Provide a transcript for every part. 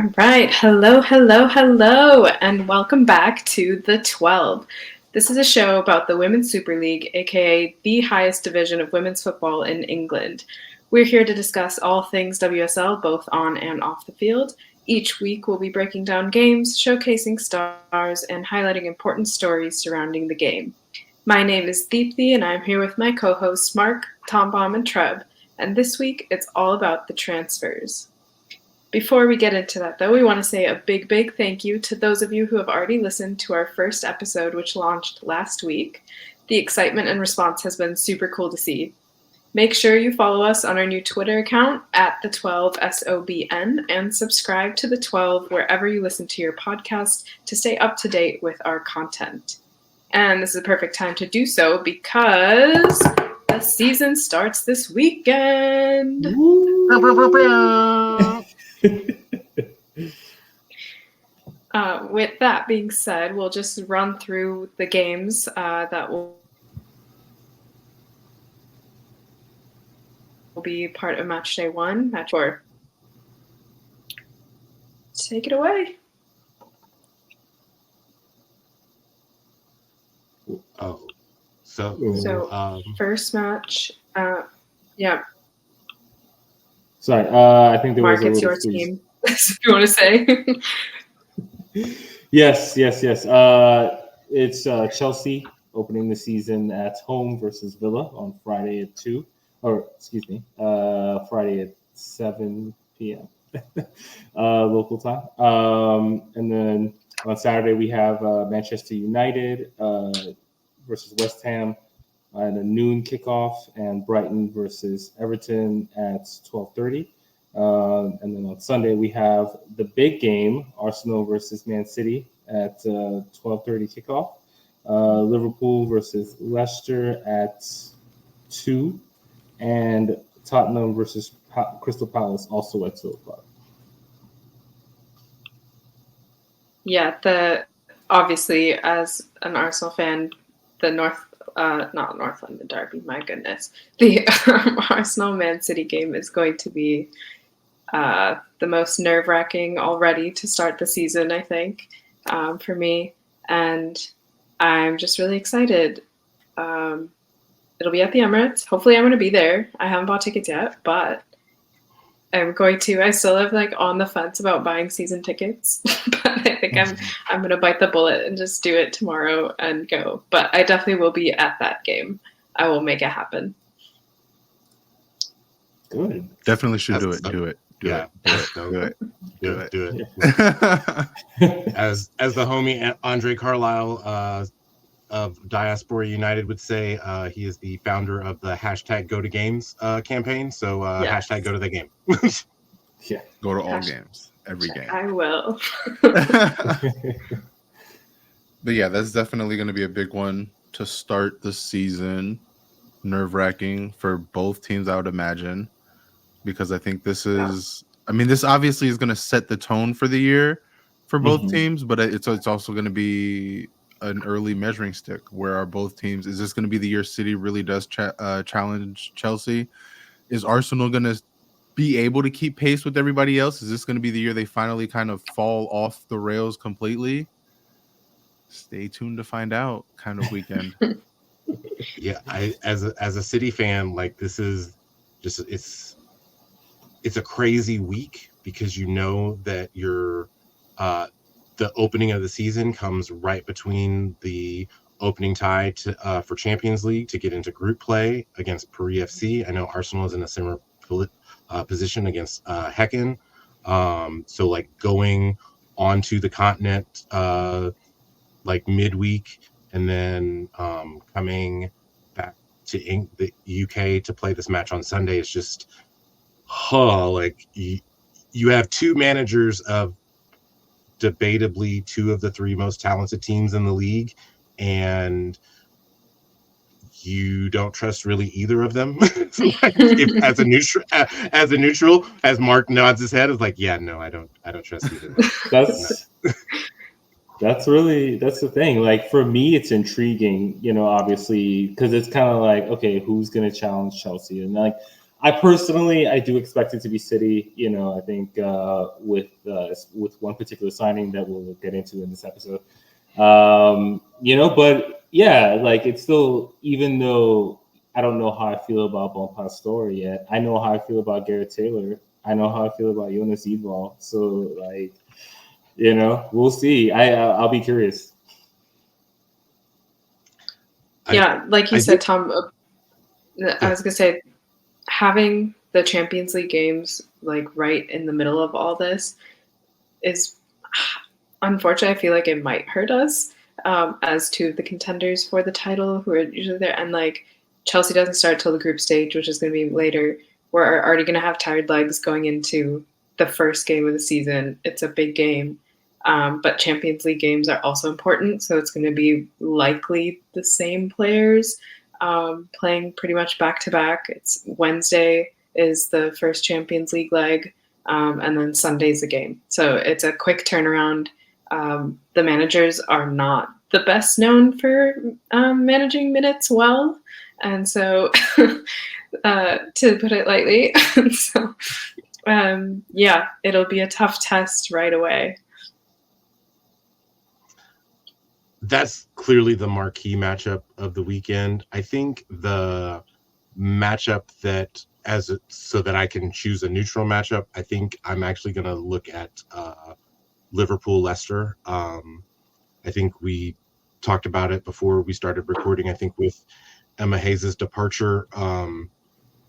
All right. Hello, hello, hello, and welcome back to The 12. This is a show about the Women's Super League, aka the highest division of women's football in England. We're here to discuss all things WSL, both on and off the field. Each week, we'll be breaking down games, showcasing stars, and highlighting important stories surrounding the game. My name is Deepti, and I'm here with my co-hosts Marc, Thom Bomb, and Treb. And this week, it's all about the transfers. Before we get into that, though, we want to say a big, big thank you to those of you who have already listened to our first episode, which launched last week. The excitement and response has been super cool to see. Make sure you follow us on our new Twitter account at the12SOBN and subscribe to The 12 wherever you listen to your podcast to stay up to date with our content. And this is a perfect time to do so because the season starts this weekend. With that being said, we'll just run through the games that will be part of match day 1, match 4. Take it away. So first match, yeah. Sorry, I think there Marc, was a it's your squeeze. team. If you want to say. Yes. It's Chelsea opening the season at home versus Villa on Friday at 2, Friday at 7 p.m. Local time. And then on Saturday we have Manchester United versus West Ham at a noon kickoff, and Brighton versus Everton at 12:30. And then on Sunday, we have the big game, Arsenal versus Man City at 12:30 kickoff. Liverpool versus Leicester at 2. And Tottenham versus Crystal Palace also at 2 o'clock. Yeah, obviously, as an Arsenal fan, the not North London derby, my goodness. The Arsenal-Man City game is going to be the most nerve-wracking already to start the season, I think, for me. And I'm just really excited. It'll be at the Emirates. Hopefully I'm going to be there. I haven't bought tickets yet, but I'm going to. I still have on the fence about buying season tickets, but I think I'm going to bite the bullet and just do it tomorrow and go. But I definitely will be at that game. I will make it happen. Good. Definitely should do it. Do it. As the homie Andre Carlisle of Diaspora United would say, he is the founder of the #GoToGames campaign. So Yes. #GoToTheGame. Yeah. Go to all games, every game. I will. But yeah, that's definitely going to be a big one to start the season. Nerve-wracking for both teams, I would imagine, because I think this obviously is going to set the tone for the year for both teams, but it's also going to be an early measuring stick. Where are both teams? Is this going to be the year City really does challenge Chelsea? Is Arsenal going to be able to keep pace with everybody else? Is this going to be the year they finally kind of fall off the rails completely? Stay tuned to find out. Kind of weekend. Yeah, as a City fan, this is just it's a crazy week because you know that the opening of the season comes right between the opening tie for Champions League to get into group play against Paris FC. I know Arsenal is in a similar position against Häcken. So going onto the continent midweek and then coming back to the UK to play this match on Sunday is just you have two managers of debatably two of the three most talented teams in the league, and you don't trust really either of them. As a neutral, as Marc nods his head, is I don't trust either of them. That's the thing. For me, it's intriguing, obviously, because it's kind of okay, who's going to challenge Chelsea? And I personally, I do expect it to be City. You know, I think with one particular signing that we'll get into in this episode. You know, but yeah, like it's still, even though I don't know how I feel about Bon Pastore yet, I know how I feel about Garrett Taylor. I know how I feel about Jonas Edvall. So like, you know, we'll see. I'll be curious. Yeah, like you I said, think- Tom, I was gonna say, having the Champions League games like right in the middle of all this is unfortunate. I feel like it might hurt us as two of the contenders for the title who are usually there. And like Chelsea doesn't start till the group stage, which is going to be later. We're already going to have tired legs going into the first game of the season. It's a big game. But Champions League games are also important. So it's going to be likely the same players playing pretty much back to back. It's Wednesday is the first Champions League leg. And then Sunday's a game. So it's a quick turnaround. The managers are not the best known for managing minutes well. And so, to put it lightly, so yeah, it'll be a tough test right away. That's clearly the marquee matchup of the weekend. I think the matchup so that I can choose a neutral matchup, I think I'm actually going to look at Liverpool Leicester. I think we talked about it before we started recording. I think with Emma Hayes' departure,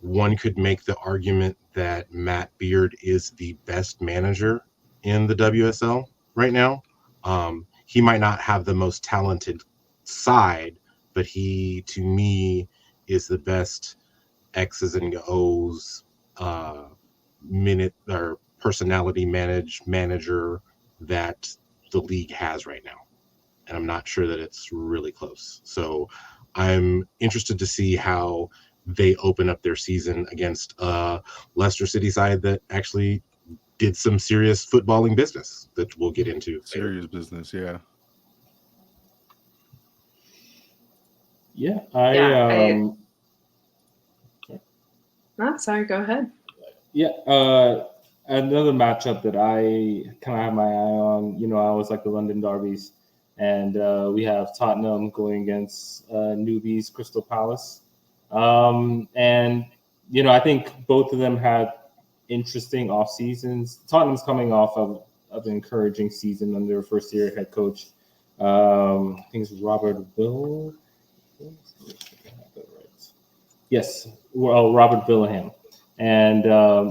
one could make the argument that Matt Beard is the best manager in the WSL right now. He might not have the most talented side, but he, to me, is the best X's and O's minute or personality manager that the league has right now. And I'm not sure that it's really close. So I'm interested to see how they open up their season against a Leicester City side that actually did some serious footballing business that we'll get into later. Serious business, yeah. Yeah, Sorry, go ahead. Yeah, another matchup that I kind of have my eye on. You know, I always like the London derbies, and we have Tottenham going against newbies Crystal Palace, and you know, I think both of them had interesting off seasons. Tottenham's coming off of an encouraging season under their first year head coach. I think it's Robert Will. Yes, well, Robert Villahan. And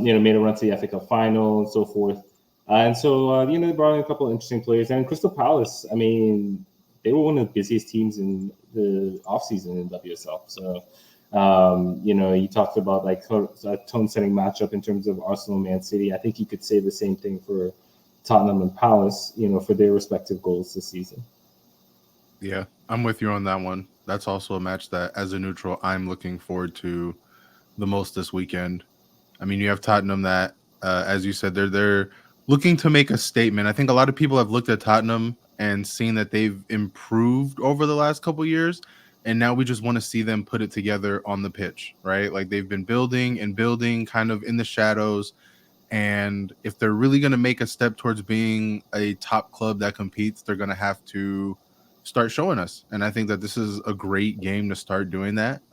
you know, made a run to the FA Cup final and so forth. And so you know, they brought in a couple of interesting players. And Crystal Palace, I mean, they were one of the busiest teams in the offseason in WSL. So you know, you talked about like a tone-setting matchup in terms of Arsenal, Man City. I think you could say the same thing for Tottenham and Palace, you know, for their respective goals this season. Yeah, I'm with you on that one. That's also a match that, as a neutral, I'm looking forward to the most this weekend. I mean, you have Tottenham that, as you said, they're looking to make a statement. I think a lot of people have looked at Tottenham and seen that they've improved over the last couple of years, and now we just want to see them put it together on the pitch, right? Like they've been building and building kind of in the shadows, and if they're really going to make a step towards being a top club that competes, they're going to have to start showing us. And I think that this is a great game to start doing that.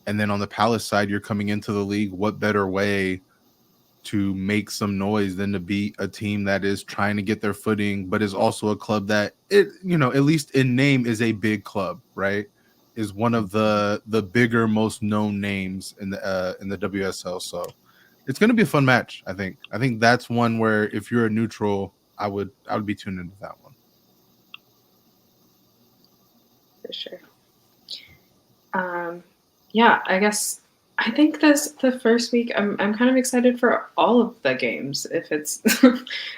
And then on the Palace side, you're coming into the league. What better way to make some noise than to beat a team that is trying to get their footing, but is also a club that, it, you know, at least in name, is a big club, right? Is one of the bigger, most known names in the WSL. So it's going to be a fun match. I think that's one where if you're a neutral, I would be tuned into that one. For sure. Yeah, I think the first week I'm kind of excited for all of the games, if it's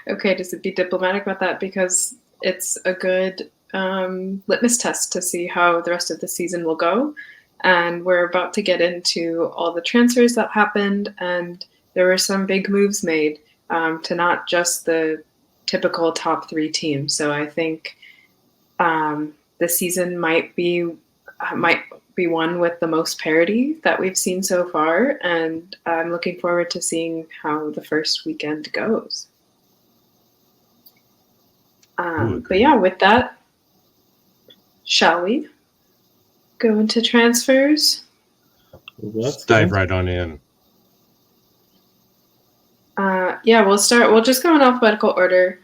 okay to be diplomatic about that, because it's a good litmus test to see how the rest of the season will go. And we're about to get into all the transfers that happened, and there were some big moves made to not just the typical top three teams. So I think the season might be might be one with the most parity that we've seen so far, and I'm looking forward to seeing how the first weekend goes. But yeah, with that, shall we go into transfers? Let's dive right on in. Yeah, we'll start. We'll just go in alphabetical order.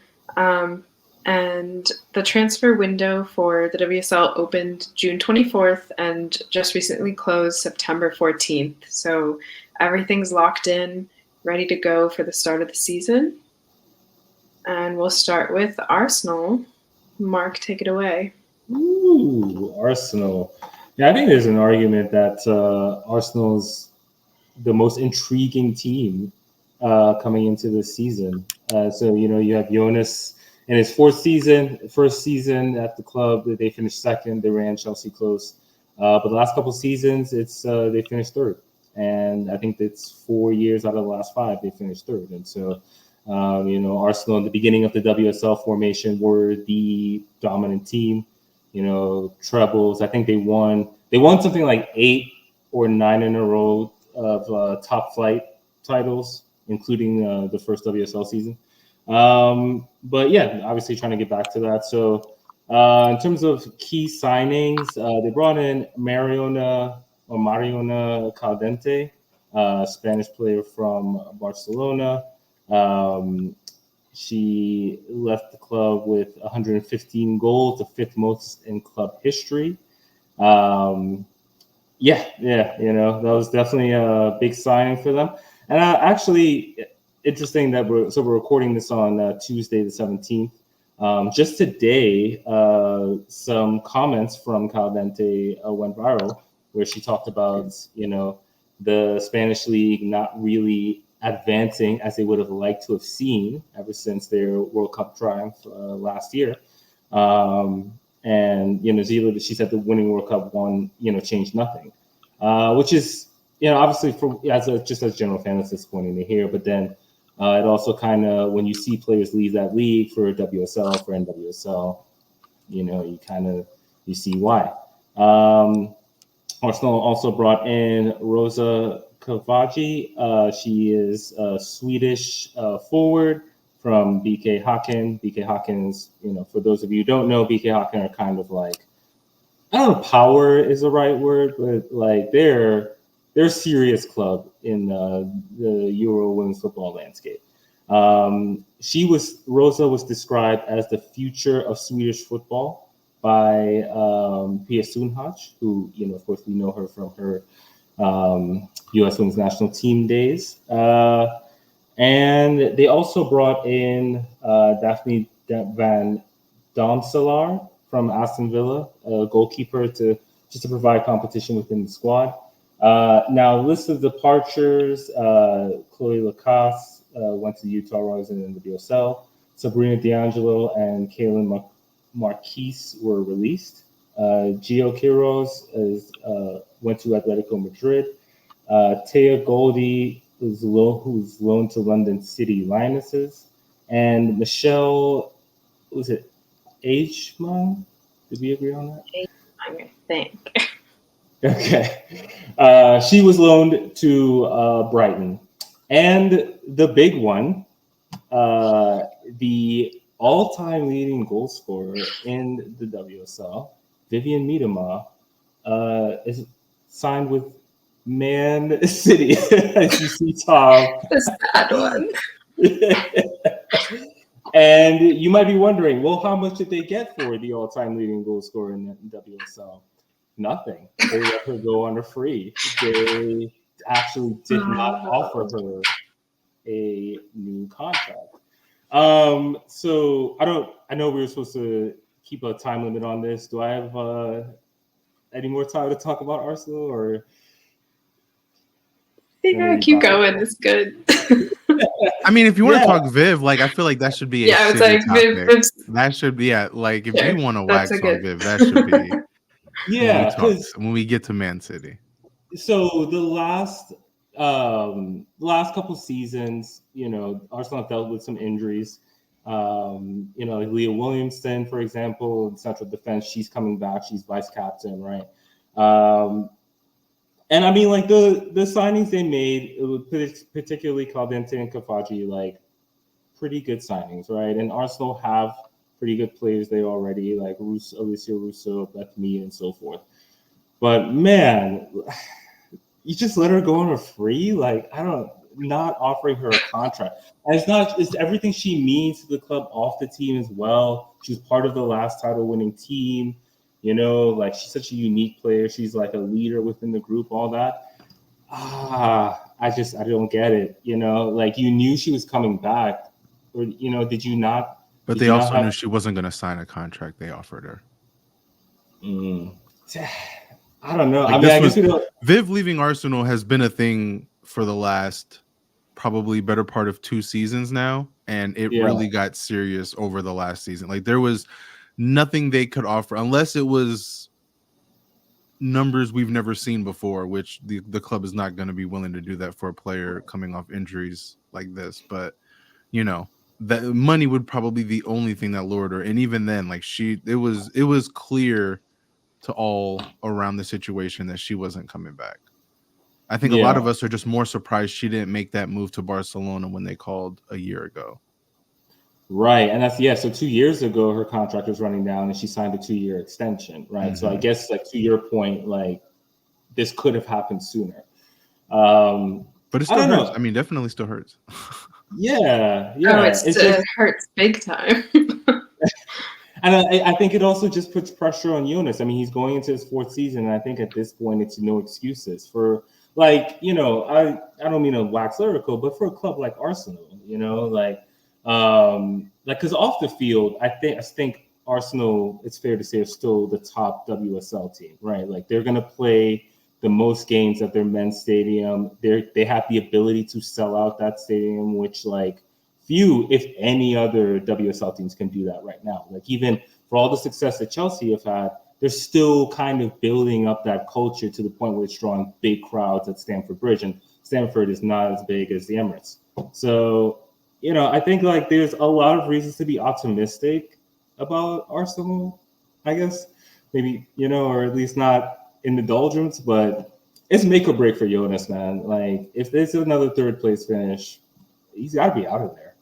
And the transfer window for the WSL opened June 24th and just recently closed September 14th. So everything's locked in, ready to go for the start of the season. And we'll start with Arsenal. Marc, take it away. Ooh, Arsenal. Yeah, I think there's an argument that Arsenal's the most intriguing team coming into this season. So, you have Jonas in his first season at the club. They finished second. They ran Chelsea close. But the last couple seasons, they finished third. And I think it's 4 years out of the last 5 they finished third. And so, Arsenal in the beginning of the WSL formation were the dominant team. Trebles. I think they won something like 8 or 9 in a row of top flight titles, including the first WSL season. But yeah, obviously trying to get back to that. So in terms of key signings, they brought in Mariona Caldente, Spanish player from Barcelona. She left the club with 115 goals, the 5th most in club history. Yeah, that was definitely a big signing for them. And actually, interesting that we're recording this on Tuesday the 17th. Just today, some comments from Caldente went viral where she talked about, the Spanish league not really advancing as they would have liked to have seen ever since their World Cup triumph last year. And she said the winning World Cup one, changed nothing, which is, obviously just as a general fan, it's disappointing to hear. But then it also kind of, when you see players leave that league for WSL, for NWSL, you see why. Arsenal also brought in Rosa Kavaji. She is a Swedish forward from BK Häcken. BK Häcken is, for those of you who don't know, BK Häcken are kind of like, I don't know if power is the right word, but like they're a serious club in the Euro women's football landscape. Rosa was described as the future of Swedish football by Pia Sundhage, who, of course, we know her from her U.S. women's national team days. And they also brought in Daphne van Domselaar from Aston Villa, a goalkeeper, to provide competition within the squad. Now, list of departures: Chloe Lacasse went to the Utah Royals and in the WSL. Sabrina D'Angelo and Kaylin Marquise were released. Gio Quiroz went to Atletico Madrid. Taya Goldie, who's loaned to London City Lionesses, and Michelle, was it Ageman? Did we agree on that? I think. Okay. She was loaned to Brighton. And the big one, the all-time leading goal scorer in the WSL, Vivian Miedema, is signed with Man City. As you see, Tom. The sad one. And you might be wondering, well, how much did they get for the all-time leading goal scorer in the WSL? Nothing. They let her go on a free. They actually did not offer her a new contract. So I know we were supposed to keep a time limit on this. Do I have any more time to talk about Arsenal, or? Yeah, keep going. It's good. I mean, if you want to talk Viv, like I feel like that should be it's like Viv. That should be like if you want to wax on Viv, that should be when we get to Man City. So the last couple seasons, Arsenal have dealt with some injuries. Like Leah Williamson, for example, in central defense, she's coming back. She's vice captain, right? And I mean, like the signings they made, it was particularly Caldente and Kafaji, like pretty good signings, right? And Arsenal have pretty good players there already, like Alicia Russo, Beth Mead, and so forth. But man, you just let her go on a free? Like, not offering her a contract. And it's everything she means to the club off the team as well. She's part of the last title winning team. You know, like she's such a unique player. She's like a leader within the group, all that. I don't get it. You know, like you knew she was coming back. Or, you know, did you not? But they also knew she wasn't going to sign a contract they offered her. I don't know. Like I guess we don't. Viv leaving Arsenal has been a thing for the last probably better part of 2 seasons now, and it really got serious over the last season. Like there was nothing they could offer unless it was numbers we've never seen before, which the club is not going to be willing to do that for a player coming off injuries like this. But you know, that money would probably be the only thing that lured her. And even then, like it was clear to all around the situation that she wasn't coming back. I think a lot of us are just more surprised she didn't make that move to Barcelona when they called a year ago. Right. And so 2 years ago, her contract was running down and she signed a 2-year extension. Right. Mm-hmm. So I guess like to your point, like this could have happened sooner. But it still hurts. I mean, definitely still hurts. Yeah. Oh, it hurts big time. And I think it also just puts pressure on Jonas. I mean, he's going into his 4th season, and I think at this point it's no excuses for, like, you know, I don't mean to wax lyrical, but for a club like Arsenal, you know, because off the field, I think Arsenal, it's fair to say, is still the top WSL team, right? Like they're gonna play the most games at their men's stadium. They have the ability to sell out that stadium, which like few, if any, other WSL teams can do that right now. Like even for all the success that Chelsea have had, they're still kind of building up that culture to the point where it's drawing big crowds at Stamford Bridge, and Stamford is not as big as the Emirates. So, you know, I think like there's a lot of reasons to be optimistic about Arsenal, I guess. Maybe, you know, or at least not in the doldrums, but it's make or break for Jonas, man. Like if there's another 3rd place finish, he's got to be out of there.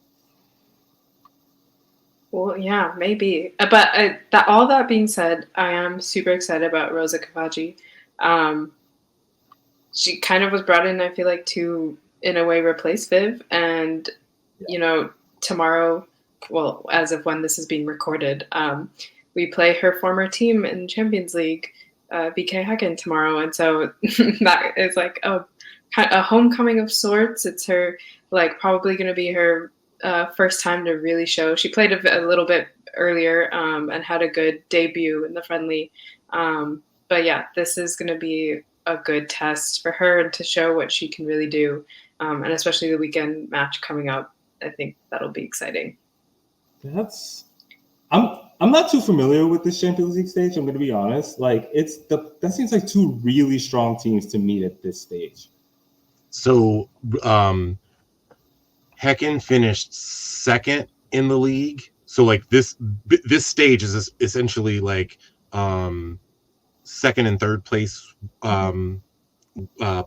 Well, yeah, maybe. But all that being said, I am super excited about Rosa Kafaji. She kind of was brought in, I feel like, to, in a way, replace Viv. And, you know, tomorrow, well, as of when this is being recorded, we play her former team in Champions League, BK Häcken, tomorrow. And so that is like a homecoming of sorts. It's her, like, probably going to be her first time to really show. She played a little bit earlier and had a good debut in the friendly. But yeah, this is going to be a good test for her and to show what she can really do. And especially the weekend match coming up, I think that'll be exciting. I'm not too familiar with this Champions League stage. I'm going to be honest. Like that seems like 2 really strong teams to meet at this stage. So, Häcken finished 2nd in the league. So like this stage is essentially like 2nd and 3rd place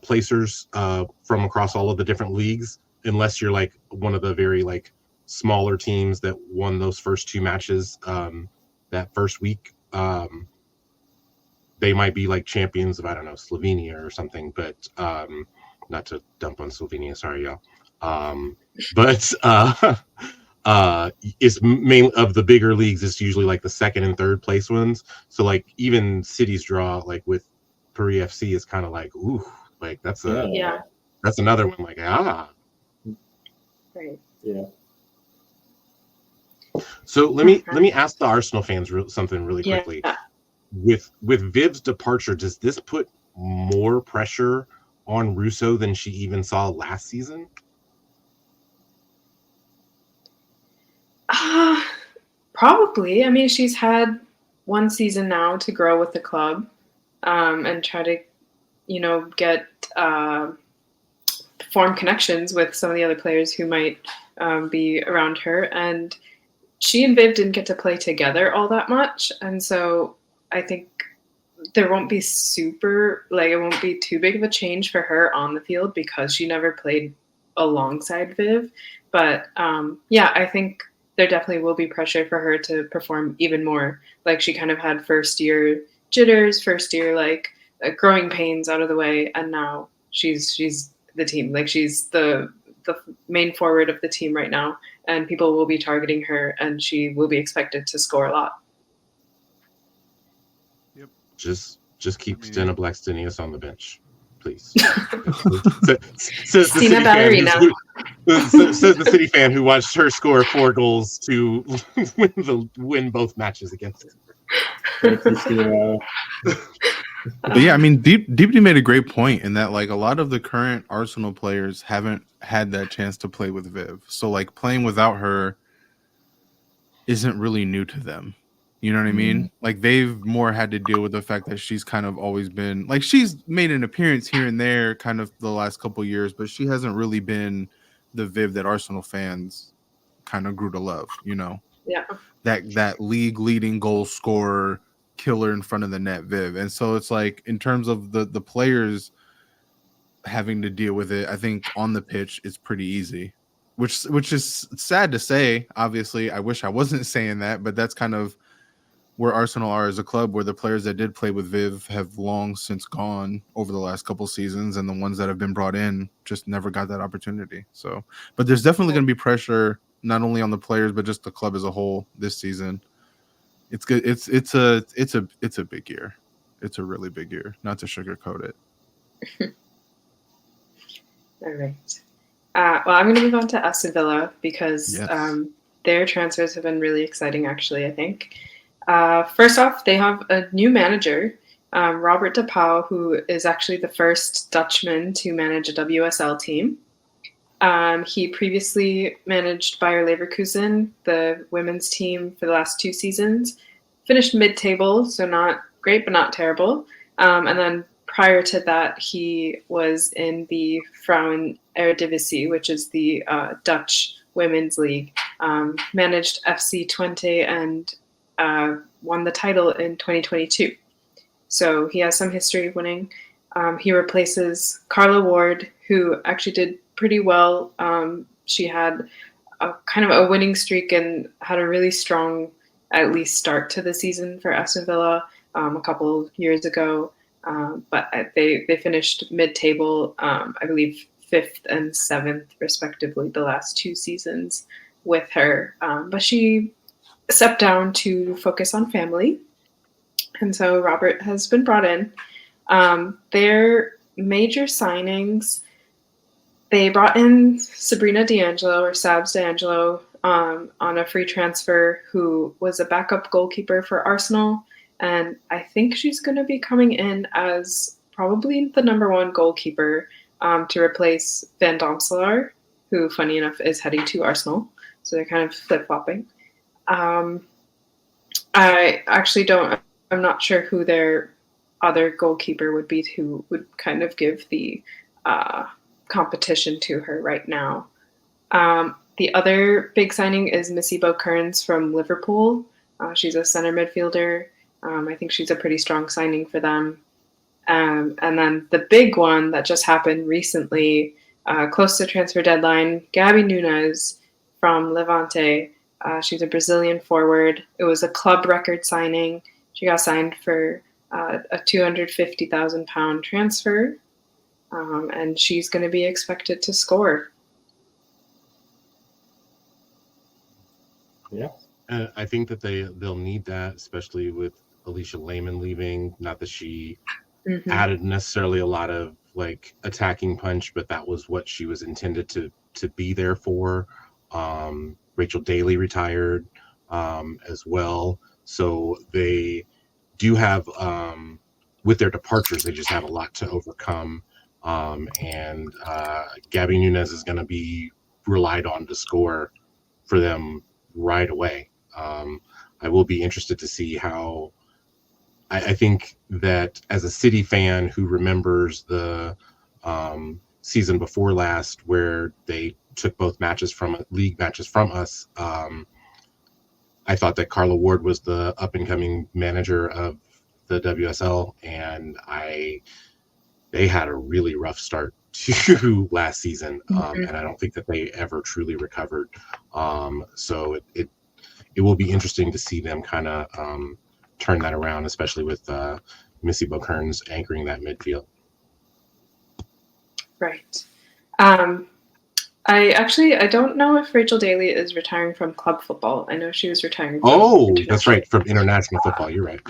placers from across all of the different leagues, unless you're like one of the very like smaller teams that won those first 2 matches that first week. They might be like champions of, I don't know, Slovenia or something, but not to dump on Slovenia, sorry y'all. But it's main of the bigger leagues. It's usually like the 2nd and 3rd place ones. So like even City's draw, like with Paris FC, is kind of like, ooh, like that's another one. Like right, yeah. So let me ask the Arsenal fans something really quickly. Yeah. With Viv's departure, does this put more pressure on Russo than she even saw last season? Probably. I mean, she's had 1 season now to grow with the club and try to, you know, form connections with some of the other players who might be around her. And she and Viv didn't get to play together all that much. And so I think there won't be it won't be too big of a change for her on the field because she never played alongside Viv. But yeah, I think there definitely will be pressure for her to perform even more. Like she kind of had first year jitters, first year growing pains out of the way, and now she's the team. Like she's the main forward of the team right now, and people will be targeting her, and she will be expected to score a lot. Yep. Just keep Stena Blackstenius on the bench, please. Stina Ballerina. Says the City fan who watched her score 4 goals to win both matches against her. But yeah, I mean, Deepti made a great point in that like a lot of the current Arsenal players haven't had that chance to play with Viv. So like playing without her isn't really new to them. You know what I mean? Like they've more had to deal with the fact that she's kind of always been like she's made an appearance here and there kind of the last couple of years, but she hasn't really been the Viv that Arsenal fans kind of grew to love, you know? Yeah. That league leading goal scorer killer in front of the net Viv. And so it's like in terms of the players having to deal with it, I think on the pitch it's pretty easy. Which is sad to say. Obviously, I wish I wasn't saying that, but that's kind of where Arsenal are as a club, where the players that did play with Viv have long since gone over the last couple seasons, and the ones that have been brought in just never got that opportunity. So, but there's definitely going to be pressure not only on the players but just the club as a whole this season. It's good. It's a big year. It's a really big year. Not to sugarcoat it. All right. Well, I'm going to move on to Aston Villa because their transfers have been really exciting, actually, I think. First off, they have a new manager, Robert de Pauw, who is actually the first Dutchman to manage a WSL team. He previously managed Bayer Leverkusen, the women's team, for the last 2 seasons. Finished mid-table, so not great, but not terrible. And then prior to that, he was in the Frauen Eredivisie, which is the Dutch women's league. Managed FC Twente and won the title in 2022. So he has some history of winning. He replaces Carla Ward, who actually did pretty well. She had a kind of a winning streak and had a really strong, at least, start to the season for Aston Villa a couple years ago. But they finished mid-table, I believe 5th and 7th, respectively, the last 2 seasons with her. But she stepped down to focus on family. And so Robert has been brought in. Their major signings, they brought in Sabrina D'Angelo, or Sabs D'Angelo, on a free transfer, who was a backup goalkeeper for Arsenal. And I think she's going to be coming in as probably the number 1 goalkeeper to replace Van Domselaar, who, funny enough, is heading to Arsenal. So they're kind of flip-flopping. I actually I'm not sure who their other goalkeeper would be, who would kind of give the competition to her right now. The other big signing is Missy Kearns from Liverpool. She's a center midfielder. I think she's a pretty strong signing for them. And then the big one that just happened recently, close to transfer deadline, Gabi Nunes from Levante. She's a Brazilian forward. It was a club record signing. She got signed for a £250,000 transfer, and she's going to be expected to score. Yeah. I think that they'll need that, especially with Alicia Lehman leaving. Not that she added necessarily a lot of like attacking punch, but that was what she was intended to be there for. Rachel Daly retired as well. So they do have, with their departures, they just have a lot to overcome. And Gabi Nunes is going to be relied on to score for them right away. I will be interested to see how. I think that as a City fan who remembers the season before last, where they took both league matches from us, I thought that Carla Ward was the up and coming manager of the WSL, and they had a really rough start to last season, and I don't think that they ever truly recovered. So it will be interesting to see them kind of turn that around, especially with Missy Bokearns anchoring that midfield. Right. I don't know if Rachel Daly is retiring from club football. I know she was retiring from That's right, from international football. You're right.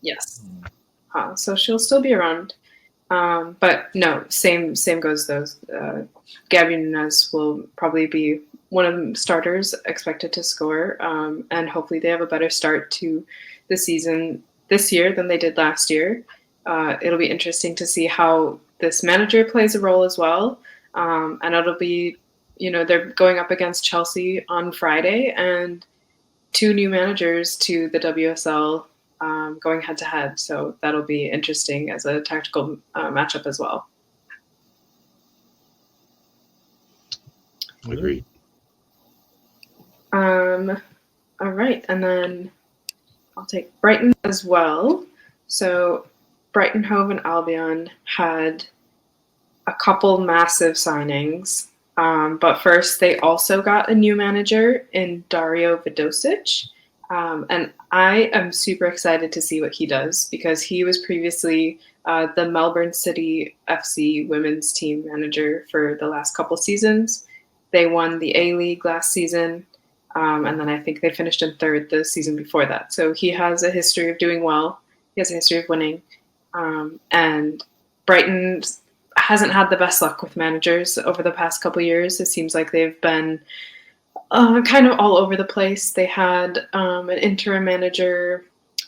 Yes. So she'll still be around. But no, same goes those. Gabby Nunes will probably be one of the starters expected to score, and hopefully they have a better start to the season this year than they did last year. It'll be interesting to see how this manager plays a role as well, and it'll be, they're going up against Chelsea on Friday, and 2 new managers to the WSL going head to head. So that'll be interesting as a tactical matchup as well. Agreed. All right. And then I'll take Brighton as well. So Brighton Hove and Albion had a couple massive signings. But first, they also got a new manager in Dario Vidosic. And I am super excited to see what he does, because he was previously the Melbourne City FC women's team manager for the last couple seasons. They won the A-League last season, and then I think they finished in 3rd the season before that. So he has a history of doing well. He has a history of winning. And Brighton hasn't had the best luck with managers over the past couple years. It seems like they've been kind of all over the place. They had an interim manager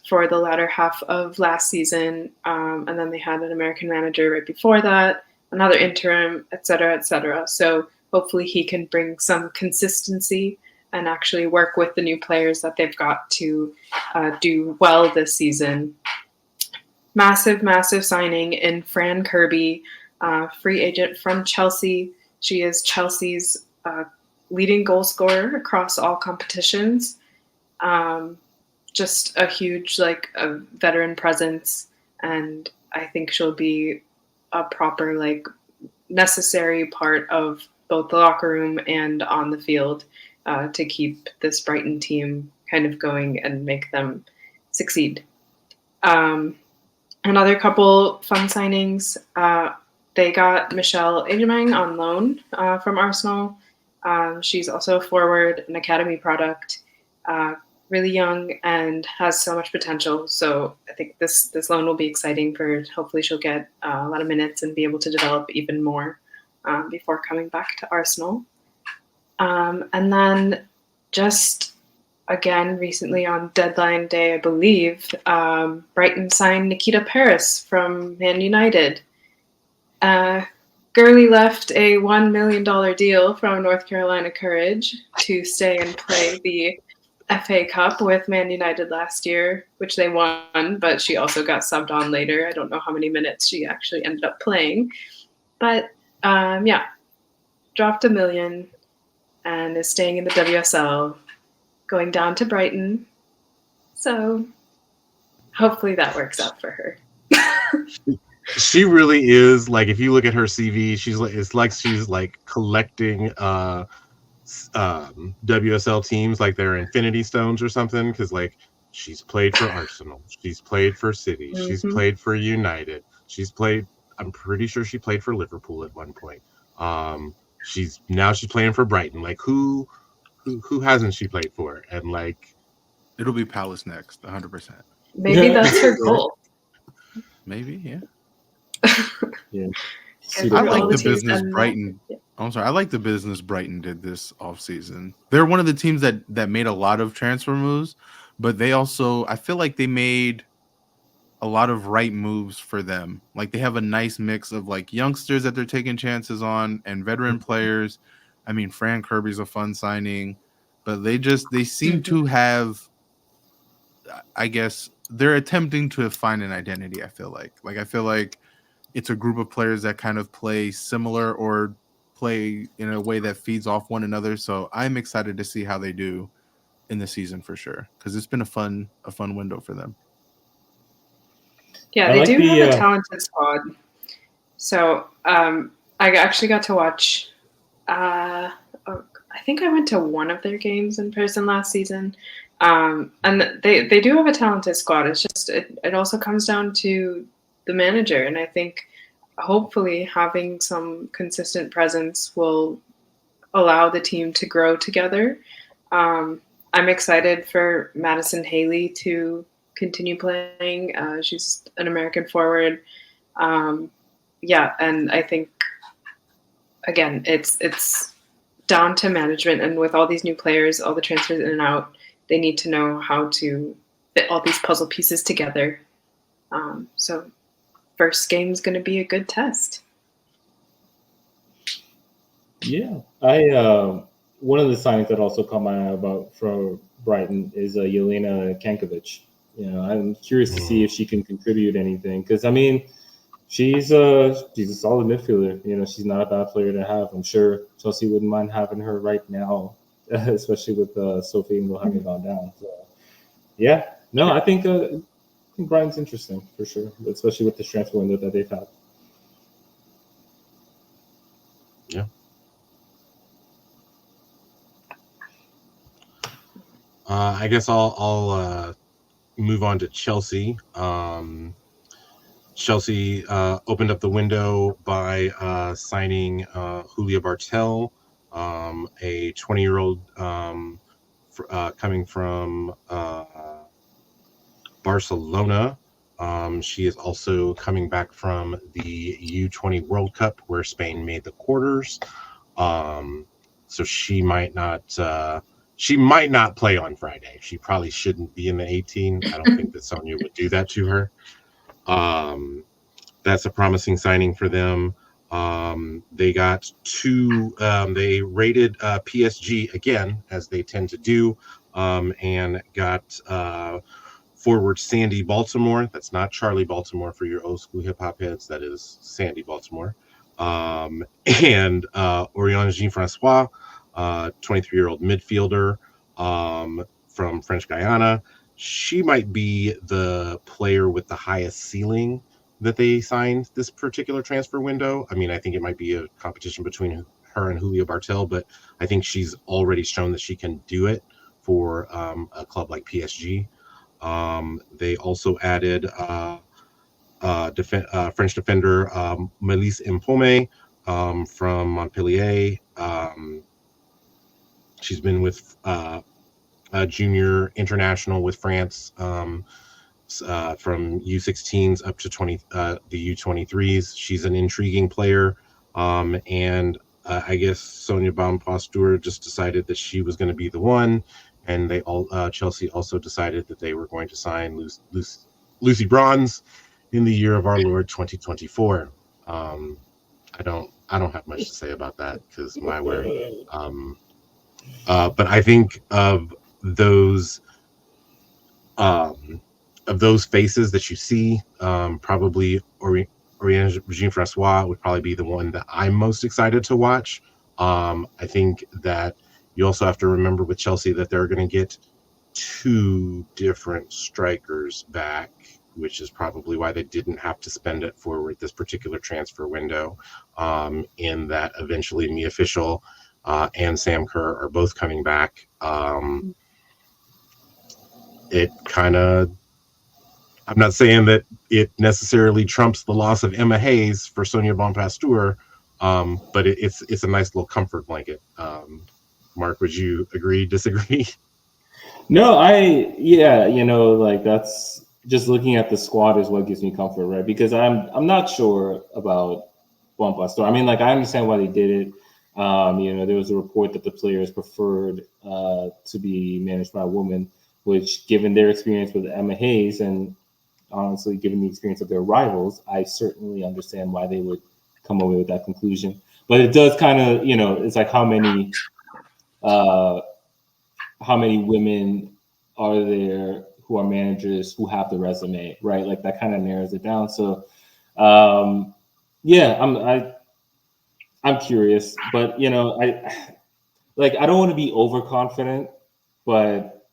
for the latter half of last season, and then they had an American manager right before that, another interim, et cetera. So hopefully he can bring some consistency and actually work with the new players that they've got to do well this season. Massive signing in Fran Kirby, free agent from Chelsea. She is Chelsea's leading goal scorer across all competitions. Just a huge, a veteran presence, and I think she'll be a proper, necessary part of both the locker room and on the field to keep this Brighton team kind of going and make them succeed. Another couple fun signings. They got Michelle Ejimang on loan from Arsenal. She's also a forward, an academy product, really young and has so much potential. So I think this loan will be exciting for. Hopefully she'll get a lot of minutes and be able to develop even more before coming back to Arsenal. And then just again recently on deadline day, I believe, Brighton signed Nikita Paris from Man United. Gurley left a $1 million deal from North Carolina Courage to stay and play the FA Cup with Man United last year, which they won, but she also got subbed on later. I don't know how many minutes she actually ended up playing. But dropped $1 million and is staying in the WSL, going down to Brighton. So hopefully that works out for her. She really is, if you look at her CV, she's collecting WSL teams like they're Infinity Stones or something, because she's played for Arsenal, she's played for City, she's played for United, I'm pretty sure she played for Liverpool at one point. She's playing for Brighton. Who hasn't she played for? And it'll be Palace next, 100%. Maybe that's her goal. Maybe, yeah. Yeah. I like the business Brighton. I'm sorry. I like the business Brighton did this offseason. They're one of the teams that made a lot of transfer moves, but they also, I feel like they made a lot of right moves for them. They have a nice mix of youngsters that they're taking chances on and veteran players. I mean, Fran Kirby's a fun signing, but they seem to have, I guess, they're attempting to find an identity. I feel like it's a group of players that kind of play similar or play in a way that feeds off one another. So I'm excited to see how they do in the season for sure, because it's been a fun window for them. Yeah, I they like do the have a talented squad. So I actually got to watch. I think I went to one of their games in person last season, and they do have a talented squad. It's just it also comes down to the manager, and I think hopefully having some consistent presence will allow the team to grow together. I'm excited for Madison Haley to continue playing. She's an American forward. Yeah, and I think again, it's down to management, and with all these new players, all the transfers in and out, they need to know how to fit all these puzzle pieces together. So, first game is going to be a good test. Yeah, I one of the signings that also caught my eye about for Brighton is Yelena Kankovic. You know, I'm curious to see if she can contribute anything because I mean, she's a solid midfielder. You know, she's not a bad player to have. I'm sure Chelsea wouldn't mind having her right now, especially with Sophie Ingle having gone down. So, yeah, no, I think Brighton's interesting for sure, especially with the transfer window that they've had. Yeah. I guess I'll move on to Chelsea. Chelsea opened up the window by signing Julia Bartel, a 20-year-old coming from Barcelona. She is also coming back from the U20 World Cup where Spain made the quarters. So she might not play on Friday. She probably shouldn't be in the 18. I don't think that Sonia would do that to her. That's a promising signing for them. They got they raided PSG again, as they tend to do, and got forward Sandy Baltimore. That's not Charlie Baltimore for your old school hip hop heads. That is Sandy Baltimore. And Orion Jean-Francois, 23-year-old midfielder from French Guyana. She might be the player with the highest ceiling that they signed this particular transfer window. I mean, I think it might be a competition between her and Julia Bartel, but I think she's already shown that she can do it for a club like PSG. They also added French defender Melisse Impome from Montpellier. She's been with a junior international with France from U16s up to the U23s. She's an intriguing player, and I guess Sonia Baum-Pasteur just decided that she was going to be the one, and Chelsea also decided that they were going to sign Lucy Bronze in the year of our Lord 2024. I don't have much to say about that because my word. But I think of those faces that you see, probably Oriane Jean-Francois would probably be the one that I'm most excited to watch. I think that you also have to remember with Chelsea that they're going to get two different strikers back, which is probably why they didn't have to spend it for this particular transfer window, in that eventually Mia Fischel and Sam Kerr are both coming back. It kind of, I'm not saying that it necessarily trumps the loss of Emma Hayes for Sonia Baum-Pasteur, but it's a nice little comfort blanket. Marc, would you agree, disagree? No, like that's just looking at the squad is what gives me comfort, right? Because I'm not sure about Bomba Store. I mean, like I understand why they did it. There was a report that the players preferred to be managed by a woman, which, given their experience with Emma Hayes and honestly, given the experience of their rivals, I certainly understand why they would come away with that conclusion. But it does kind of, it's like how many women are there who are managers who have the resume, right? Like that kind of narrows it down. So, I'm curious, but I don't want to be overconfident, but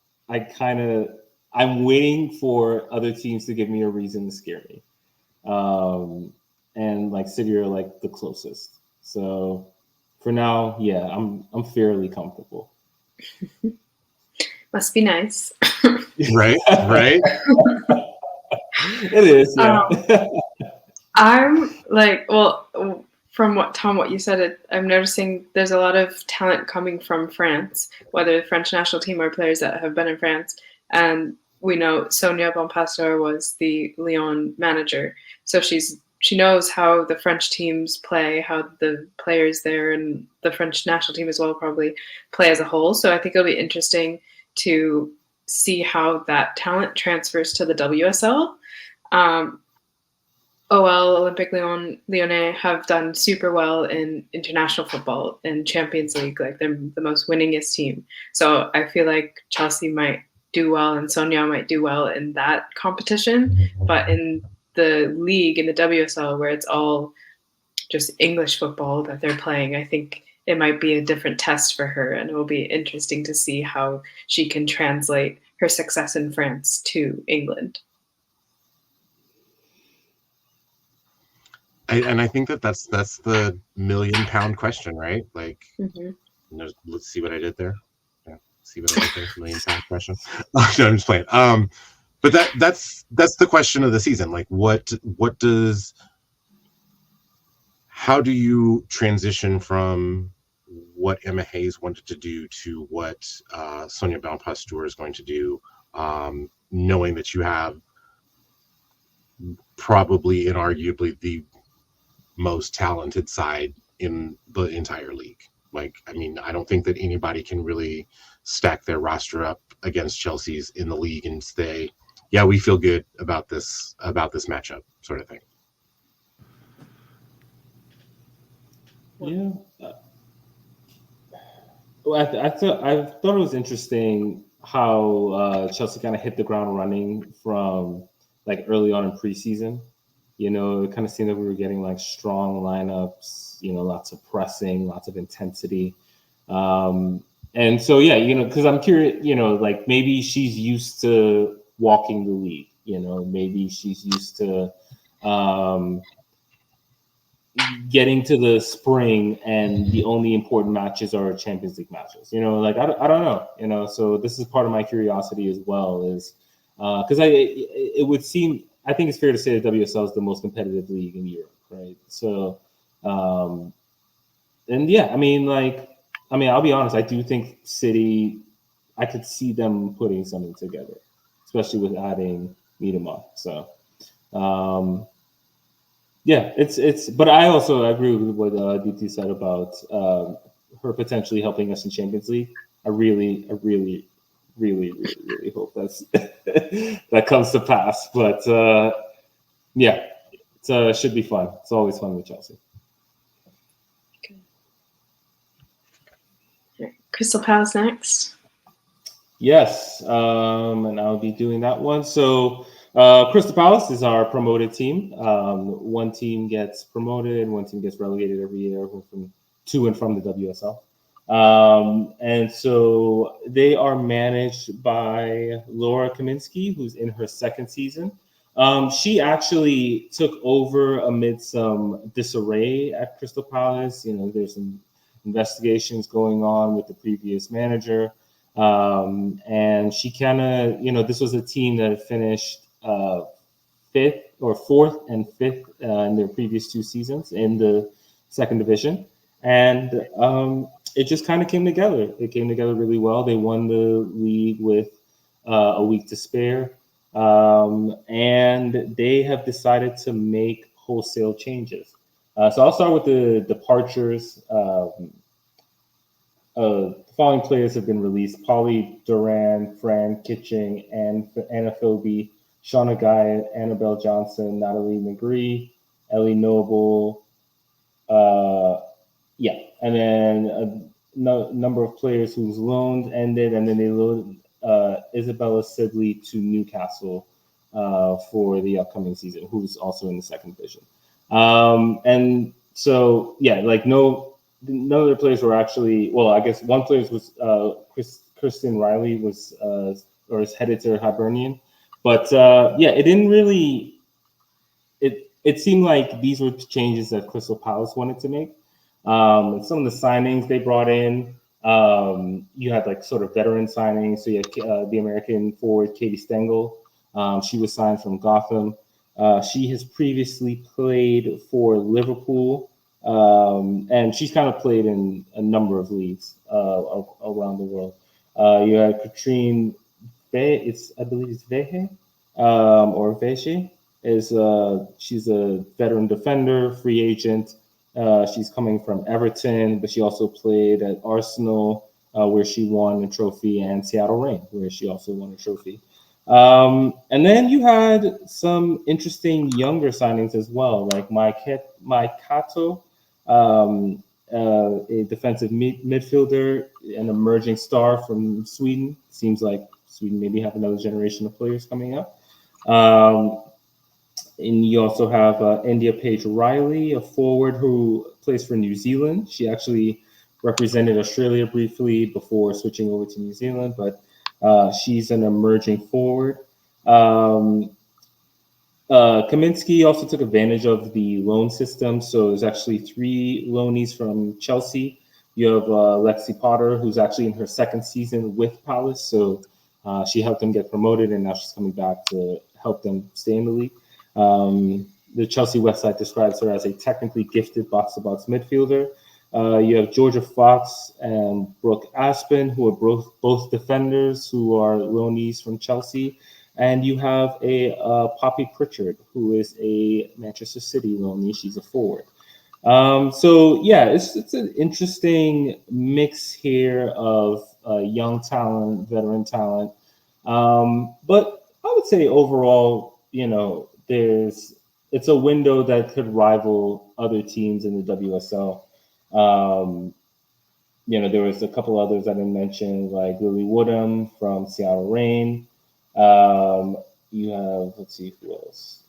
I'm waiting for other teams to give me a reason to scare me, and like City are like the closest. So for now, yeah, I'm fairly comfortable. Must be nice. Right, right. It is, yeah. I'm like, well, from what you said, I'm noticing there's a lot of talent coming from France, whether the French national team or players that have been in France. And we know Sonia Bonpastor was the Lyon manager, so she knows how the French teams play, how the players there and the French national team as well probably play as a whole. So I think it'll be interesting to see how that talent transfers to the WSL. OL Olympique Lyonnais have done super well in international football in Champions League. Like they're the most winningest team. So I feel like Chelsea might do well and Sonia might do well in that competition. But in the league, in the WSL, where it's all just English football that they're playing, I think it might be a different test for her. And it will be interesting to see how she can translate her success in France to England. And I think that's the £1,000,000 question, right? Like, let's see what I did there. Yeah, see what I did there. £1,000,000 question. No, I'm just playing. But that's the question of the season. Like, how do you transition from what Emma Hayes wanted to do to what Sonia Bonpastor is going to do, knowing that you have probably and arguably the most talented side in the entire league. Like, I mean, I don't think that anybody can really stack their roster up against Chelsea's in the league and say, yeah, we feel good about this matchup, sort of thing. Yeah. Well, I thought it was interesting how Chelsea kind of hit the ground running from like early on in preseason. You know, it kind of seemed that we were getting like strong lineups, you know, lots of pressing, lots of intensity. And so, yeah, you know, because I'm curious, you know, like maybe she's used to walking the league, you know, maybe she's used to getting to the spring and the only important matches are Champions League matches, you know, like, I don't know, you know, so this is part of my curiosity as well is because it would seem, I think it's fair to say that WSL is the most competitive league in Europe, right? So, and yeah, I mean, I'll be honest, I do think City, I could see them putting something together, especially with adding Miedema. So, yeah, but I also agree with what Deepti said about her potentially helping us in Champions League. I really hope that comes to pass. But yeah, it should be fun. It's always fun with Chelsea. Okay. Crystal Palace next. Yes, and I'll be doing that one. So Crystal Palace is our promoted team. One team gets promoted, one team gets relegated every year to and from the WSL. And so they are managed by Laura Kaminsky, who's in her second season. She actually took over amid some disarray at Crystal Palace. You know, there's some investigations going on with the previous manager. And she kind of, you know, this was a team that finished fourth and fifth in their previous two seasons in the second division. And it just kind of came together. It came together really well. They won the league with a week to spare. And they have decided to make wholesale changes. So I'll start with the departures. The following players have been released: Polly Duran, Fran Kitching, Anna Philby, Shauna Guy, Annabelle Johnson, Natalie McGree, Ellie Noble. Yeah, and then a number of players whose loans ended, and then they loaned Isabella Sidley to Newcastle for the upcoming season, who's also in the second division. And so, yeah, like none of the players were actually, well, I guess one player was Kristen Riley was or is headed to Hibernian, but yeah, it didn't really. it seemed like these were changes that Crystal Palace wanted to make. And some of the signings they brought in, you had like sort of veteran signings. So you had the American forward Katie Stengel. She was signed from Gotham. She has previously played for Liverpool, and she's kind of played in a number of leagues around the world. You had Katrine I believe it's Vehe, or Veche. She's a veteran defender, free agent. She's coming from Everton, but she also played at Arsenal, where she won a trophy, and Seattle Reign, where she also won a trophy. And then you had some interesting younger signings as well, like Maikato, a defensive midfielder, an emerging star from Sweden. Seems like Sweden maybe have another generation of players coming up. And you also have India Page Riley, a forward who plays for New Zealand. She actually represented Australia briefly before switching over to New Zealand, but she's an emerging forward. Kaminsky also took advantage of the loan system. So there's actually 3 loanees from Chelsea. You have Lexi Potter, who's actually in her second season with Palace. So she helped them get promoted, and now she's coming back to help them stay in the league. The Chelsea website describes her as a technically gifted box-to-box midfielder. You have Georgia Fox and Brooke Aspen, who are both defenders who are loanees from Chelsea. And you have a Poppy Pritchard, who is a Manchester City loanee. She's a forward. So yeah, it's an interesting mix here of young talent, veteran talent. But I would say overall, it's a window that could rival other teams in the WSL. There was a couple others I didn't mention, like Lily Woodham from Seattle Reign. You have, let's see who else.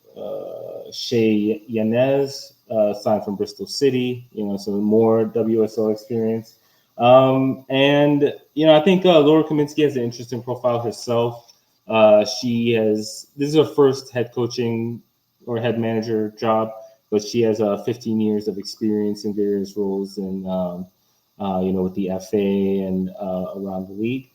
Shay Yanez, signed from Bristol City, so more WSL experience. And I think Laura Kaminsky has an interesting profile herself. This is her first head coaching or head manager job, but she has 15 years of experience in various roles in, with the FA and around the league.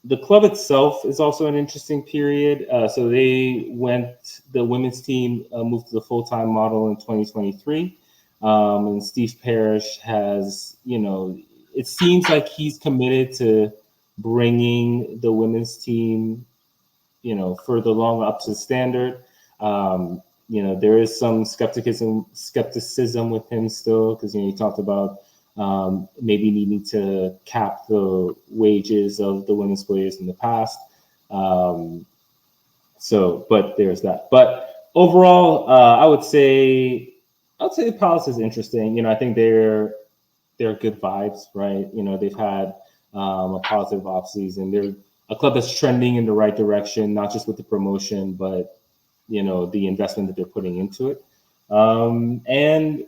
The club itself is also an interesting period. So the women's team moved to the full-time model in 2023. And Steve Parrish has, it seems like he's committed to bringing the women's team, further along up to the standard. There is some skepticism with him still, because, he talked about maybe needing to cap the wages of the women's players in the past. But there's that. But overall, I would say the Palace is interesting. I think they're good vibes, right? They've had a positive offseason. They're a club that's trending in the right direction, not just with the promotion, but the investment that they're putting into it. And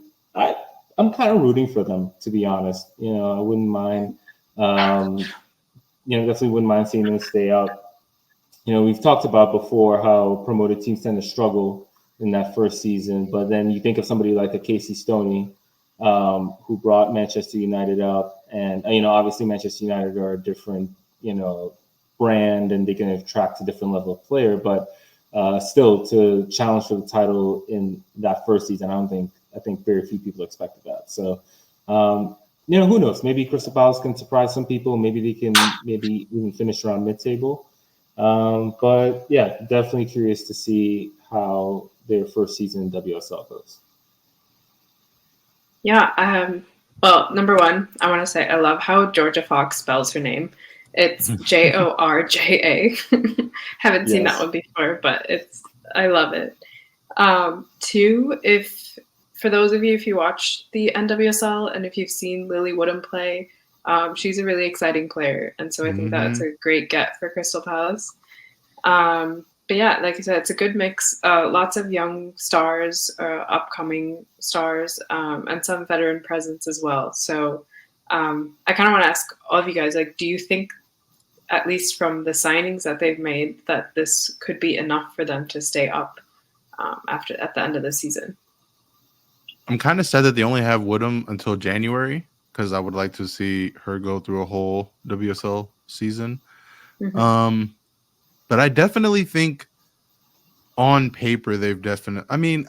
I'm kind of rooting for them, to be honest. I wouldn't mind, definitely wouldn't mind seeing them stay up. We've talked about before how promoted teams tend to struggle in that first season, but then you think of somebody like a Casey Stoney, who brought Manchester United up, and obviously Manchester United are a different brand, and they can attract a different level of player, but still to challenge for the title in that first season, I think very few people expected that. So who knows? Maybe Crystal Palace can surprise some people. Maybe they can even finish around mid-table. But yeah, definitely curious to see how their first season in WSL goes. Yeah. Well, number one, I want to say I love how Georgia Fox spells her name. It's Jorja. Haven't seen that one before, but I love it. 2, for those of you, if you watch the NWSL and if you've seen Lily Woodham play, she's a really exciting player. And so I think that's a great get for Crystal Palace. But yeah, like I said, it's a good mix. Lots of young stars, upcoming stars, and some veteran presence as well. So I kind of want to ask all of you guys, do you think, at least from the signings that they've made, that this could be enough for them to stay up at the end of the season. I'm kind of sad that they only have Woodham until January because I would like to see her go through a whole WSL season. Mm-hmm. But I definitely think on paper they've definitely. I mean,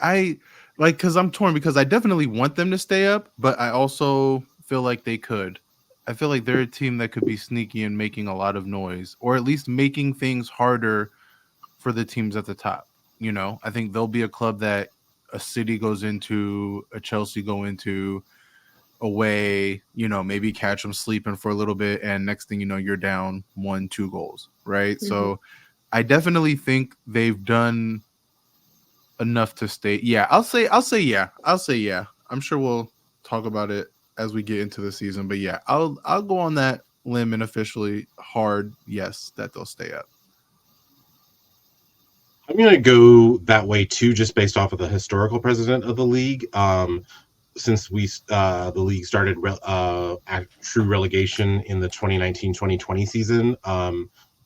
because I'm torn because I definitely want them to stay up, but I also feel like they could. I feel like they're a team that could be sneaky and making a lot of noise, or at least making things harder for the teams at the top. You know, I think they'll be a club that a City goes into, a Chelsea go into, away, you know, maybe catch them sleeping for a little bit, and next thing you know, you're down 1-2 goals, right? Mm-hmm. So I definitely think they've done enough to stay. Yeah, I'll say yeah. I'm sure we'll talk about it as we get into the season, but yeah, I'll go on that limb and officially hard yes that they'll stay up. I'm going to go that way too, just based off of the historical president of the league. Since the league started at true relegation in the 2019-2020 season,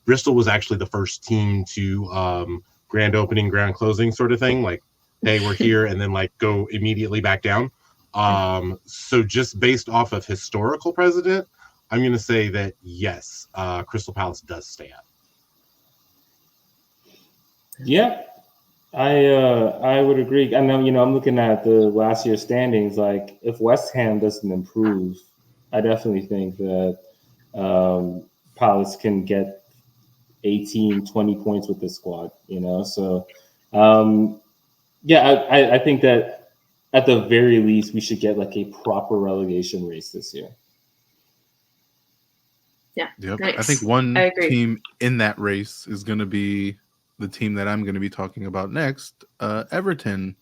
Bristol was actually the first team to grand opening, grand closing sort of thing. Like, hey, we're here, and then like go immediately back down. So just based off of historical precedent, I'm going to say that yes, Crystal Palace does stay up. Yeah, I would agree. I know, I'm looking at the last year's standings. Like, if West Ham doesn't improve, I definitely think that Palace can get 18, 20 points with this squad, So, yeah, I think that at the very least, we should get like a proper relegation race this year. Yeah. Yep. Nice. I think one I agree. team in that race is going to be the team that I'm going to be talking about next, Everton.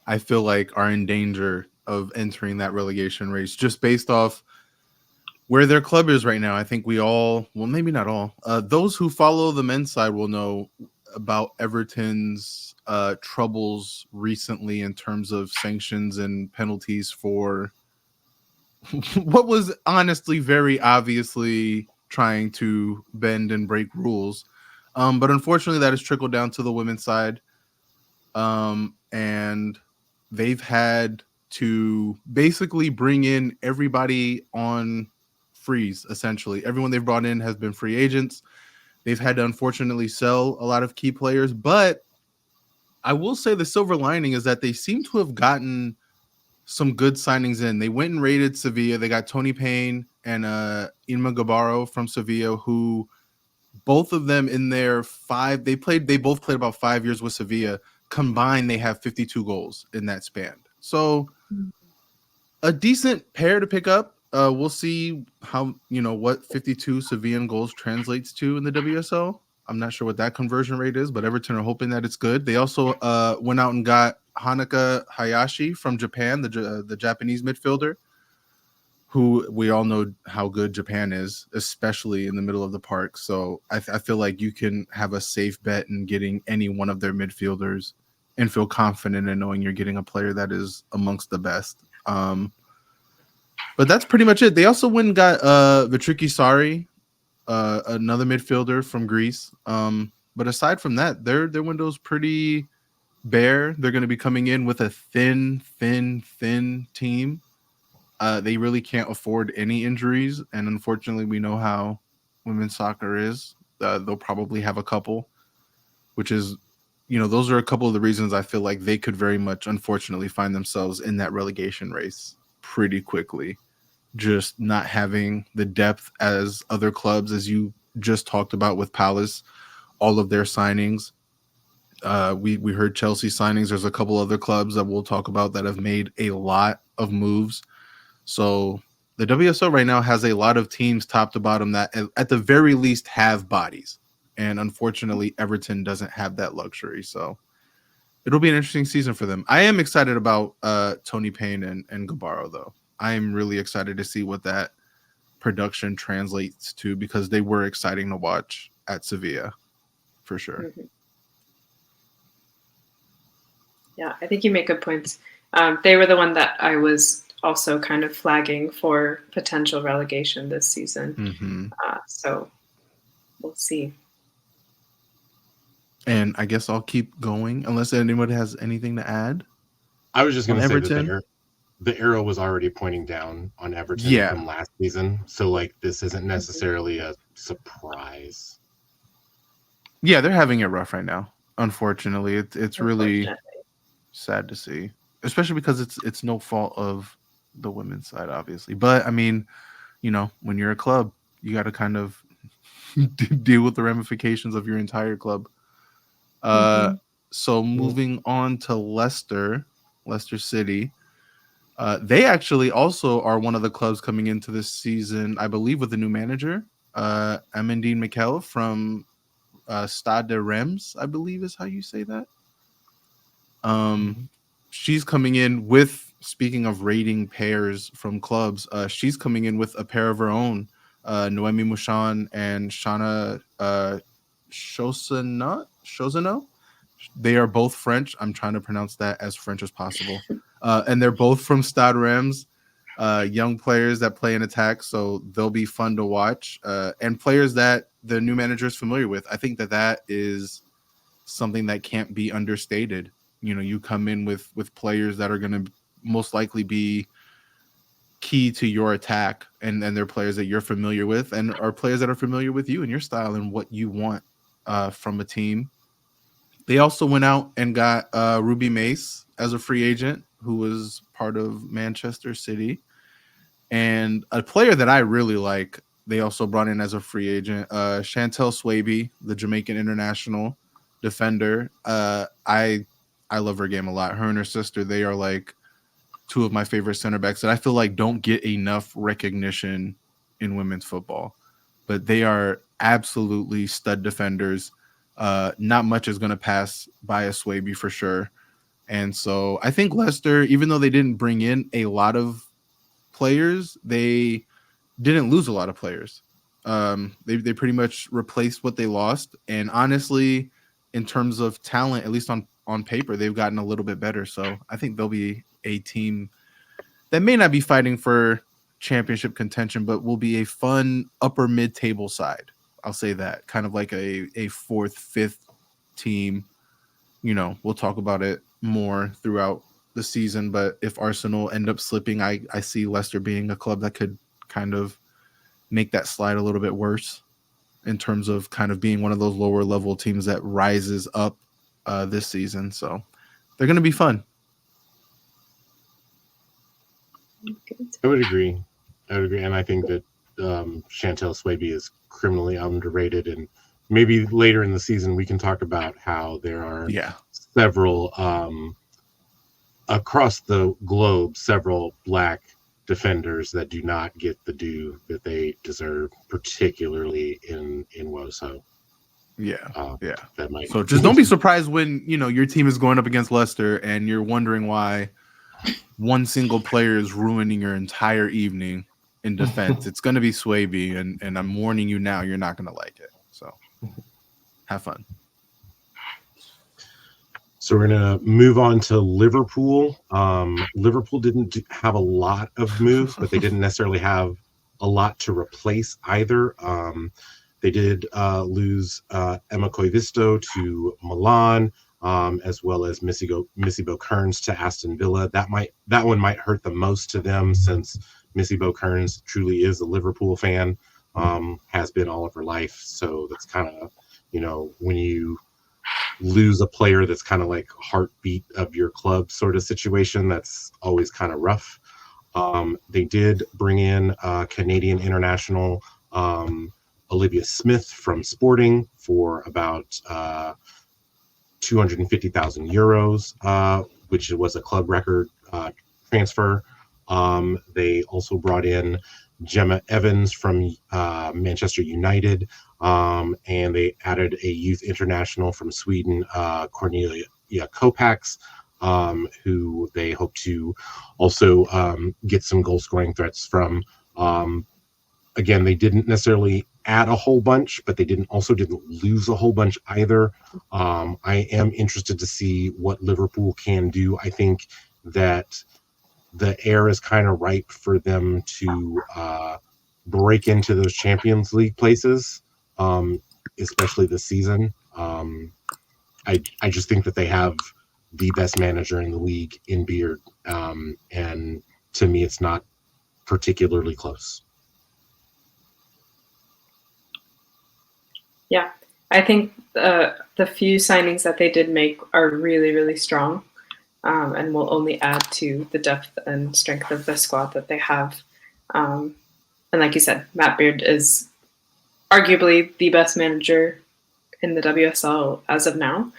I feel like are in danger of entering that relegation race just based off where their club is right now. I think we all, well, maybe not all, those who follow the men's side will know about Everton's troubles recently in terms of sanctions and penalties for what was honestly very obviously trying to bend and break rules. But unfortunately, that has trickled down to the women's side. And they've had to basically bring in everybody on freeze, essentially. Everyone they've brought in has been free agents. They've had to unfortunately sell a lot of key players. But I will say the silver lining is that they seem to have gotten some good signings in. They went and raided Sevilla. They got Tony Payne and Inma Gabaro from Sevilla, who both of them in their they both played about 5 years with Sevilla. Combined, they have 52 goals in that span. So a decent pair to pick up. We'll see how, what 52 Sevillan goals translates to in the WSL. I'm not sure what that conversion rate is, but Everton are hoping that it's good. They also went out and got Hanaka Hayashi from Japan, the Japanese midfielder, who we all know how good Japan is, especially in the middle of the park. So I feel like you can have a safe bet in getting any one of their midfielders and feel confident in knowing you're getting a player that is amongst the best. But that's pretty much it. They also went and got Vitriki Sari, another midfielder from Greece. But aside from that, their window's pretty bare. They're going to be coming in with a thin team. They really can't afford any injuries, and unfortunately, we know how women's soccer is. They'll probably have a couple, which is, those are a couple of the reasons I feel like they could very much, unfortunately, find themselves in that relegation race pretty quickly. Just not having the depth as other clubs, as you just talked about with Palace, all of their signings. We heard Chelsea signings. There's a couple other clubs that we'll talk about that have made a lot of moves. So the WSL right now has a lot of teams top to bottom that at the very least have bodies. And unfortunately, Everton doesn't have that luxury. So it'll be an interesting season for them. I am excited about Tony Payne and Gabaro, though. I am really excited to see what that production translates to because they were exciting to watch at Sevilla, for sure. Mm-hmm. Yeah, I think you make good points. They were the one that I was also kind of flagging for potential relegation this season. Mm-hmm. So we'll see. And I guess I'll keep going unless anybody has anything to add I was just on going to say that Everton. the arrow was already pointing down on Everton Yeah. from last season, so like this isn't necessarily a surprise. Yeah, they're having it rough right now. Unfortunately, it's really Unfortunately. sad to see, especially because it's no fault of the women's side, obviously. But I mean, when you're a club, you got to kind of deal with the ramifications of your entire club. So moving on to Leicester City. They actually also are one of the clubs coming into this season, I believe, with a new manager, Amandine Mikel from Stade de Reims, I believe is how you say that. She's coming in with, speaking of rating pairs from clubs, she's coming in with a pair of her own, Noemi Mouchon and Shana Chosano. They are both French. I'm trying to pronounce that as French as possible. And they're both from Stade Reims, young players that play in attack, so they'll be fun to watch. And players that the new manager is familiar with. I think that is something that can't be understated. You come in with players that are going to most likely be key to your attack, and they're players that you're familiar with and are players that are familiar with you and your style and what you want from a team. They also went out and got Ruby Mace as a free agent, who was part of Manchester City. And a player that I really like, they also brought in as a free agent, Chantel Swaby, the Jamaican international defender. I love her game a lot. Her and her sister, they are like two of my favorite center backs that I feel like don't get enough recognition in women's football. But they are absolutely stud defenders. Not much is going to pass by a Swaby for sure. And so I think Leicester, even though they didn't bring in a lot of players, they didn't lose a lot of players. They pretty much replaced what they lost. And honestly, in terms of talent, at least on paper, they've gotten a little bit better. So I think they'll be a team that may not be fighting for championship contention, but will be a fun upper mid-table side. I'll say that. Kind of like a fourth, fifth team. We'll talk about it more throughout the season, but if Arsenal end up slipping, I see Leicester being a club that could kind of make that slide a little bit worse in terms of kind of being one of those lower level teams that rises up this season. So they're going to be fun. I would agree. And I think that Chantel Swaby is criminally underrated. And maybe later in the season, we can talk about how there are several across the globe, several Black defenders that do not get the due that they deserve, particularly in WOSO. That might. So just don't be surprised when your team is going up against Leicester and you're wondering why one single player is ruining your entire evening in defense. It's going to be Swaby, and I'm warning you now, you're not going to like it. So have fun. So we're going to move on to Liverpool. Liverpool didn't have a lot of moves, but they didn't necessarily have a lot to replace either. They did lose Emma Koivisto to Milan, as well as Missy Bo-Kearns to Aston Villa. That one might hurt the most to them, since Missy Bo-Kearns truly is a Liverpool fan, has been all of her life. So that's kind of, when you lose a player that's kind of like heartbeat of your club sort of situation, that's always kind of rough. They did bring in Canadian international Olivia Smith from Sporting for about 250,000 euros, which was a club record transfer. They also brought in Gemma Evans from Manchester United, and they added a youth international from Sweden, Cornelia Kopax, who they hope to also get some goal scoring threats from. Again, they didn't necessarily add a whole bunch, but they didn't lose a whole bunch either. I am interested to see what Liverpool can do. I think that the air is kind of ripe for them to break into those Champions League places, especially this season. I just think that they have the best manager in the league in Beard, and to me, it's not particularly close. Yeah, I think the few signings that they did make are really, really strong, and will only add to the depth and strength of the squad that they have. And like you said, Matt Beard is arguably the best manager in the WSL as of now.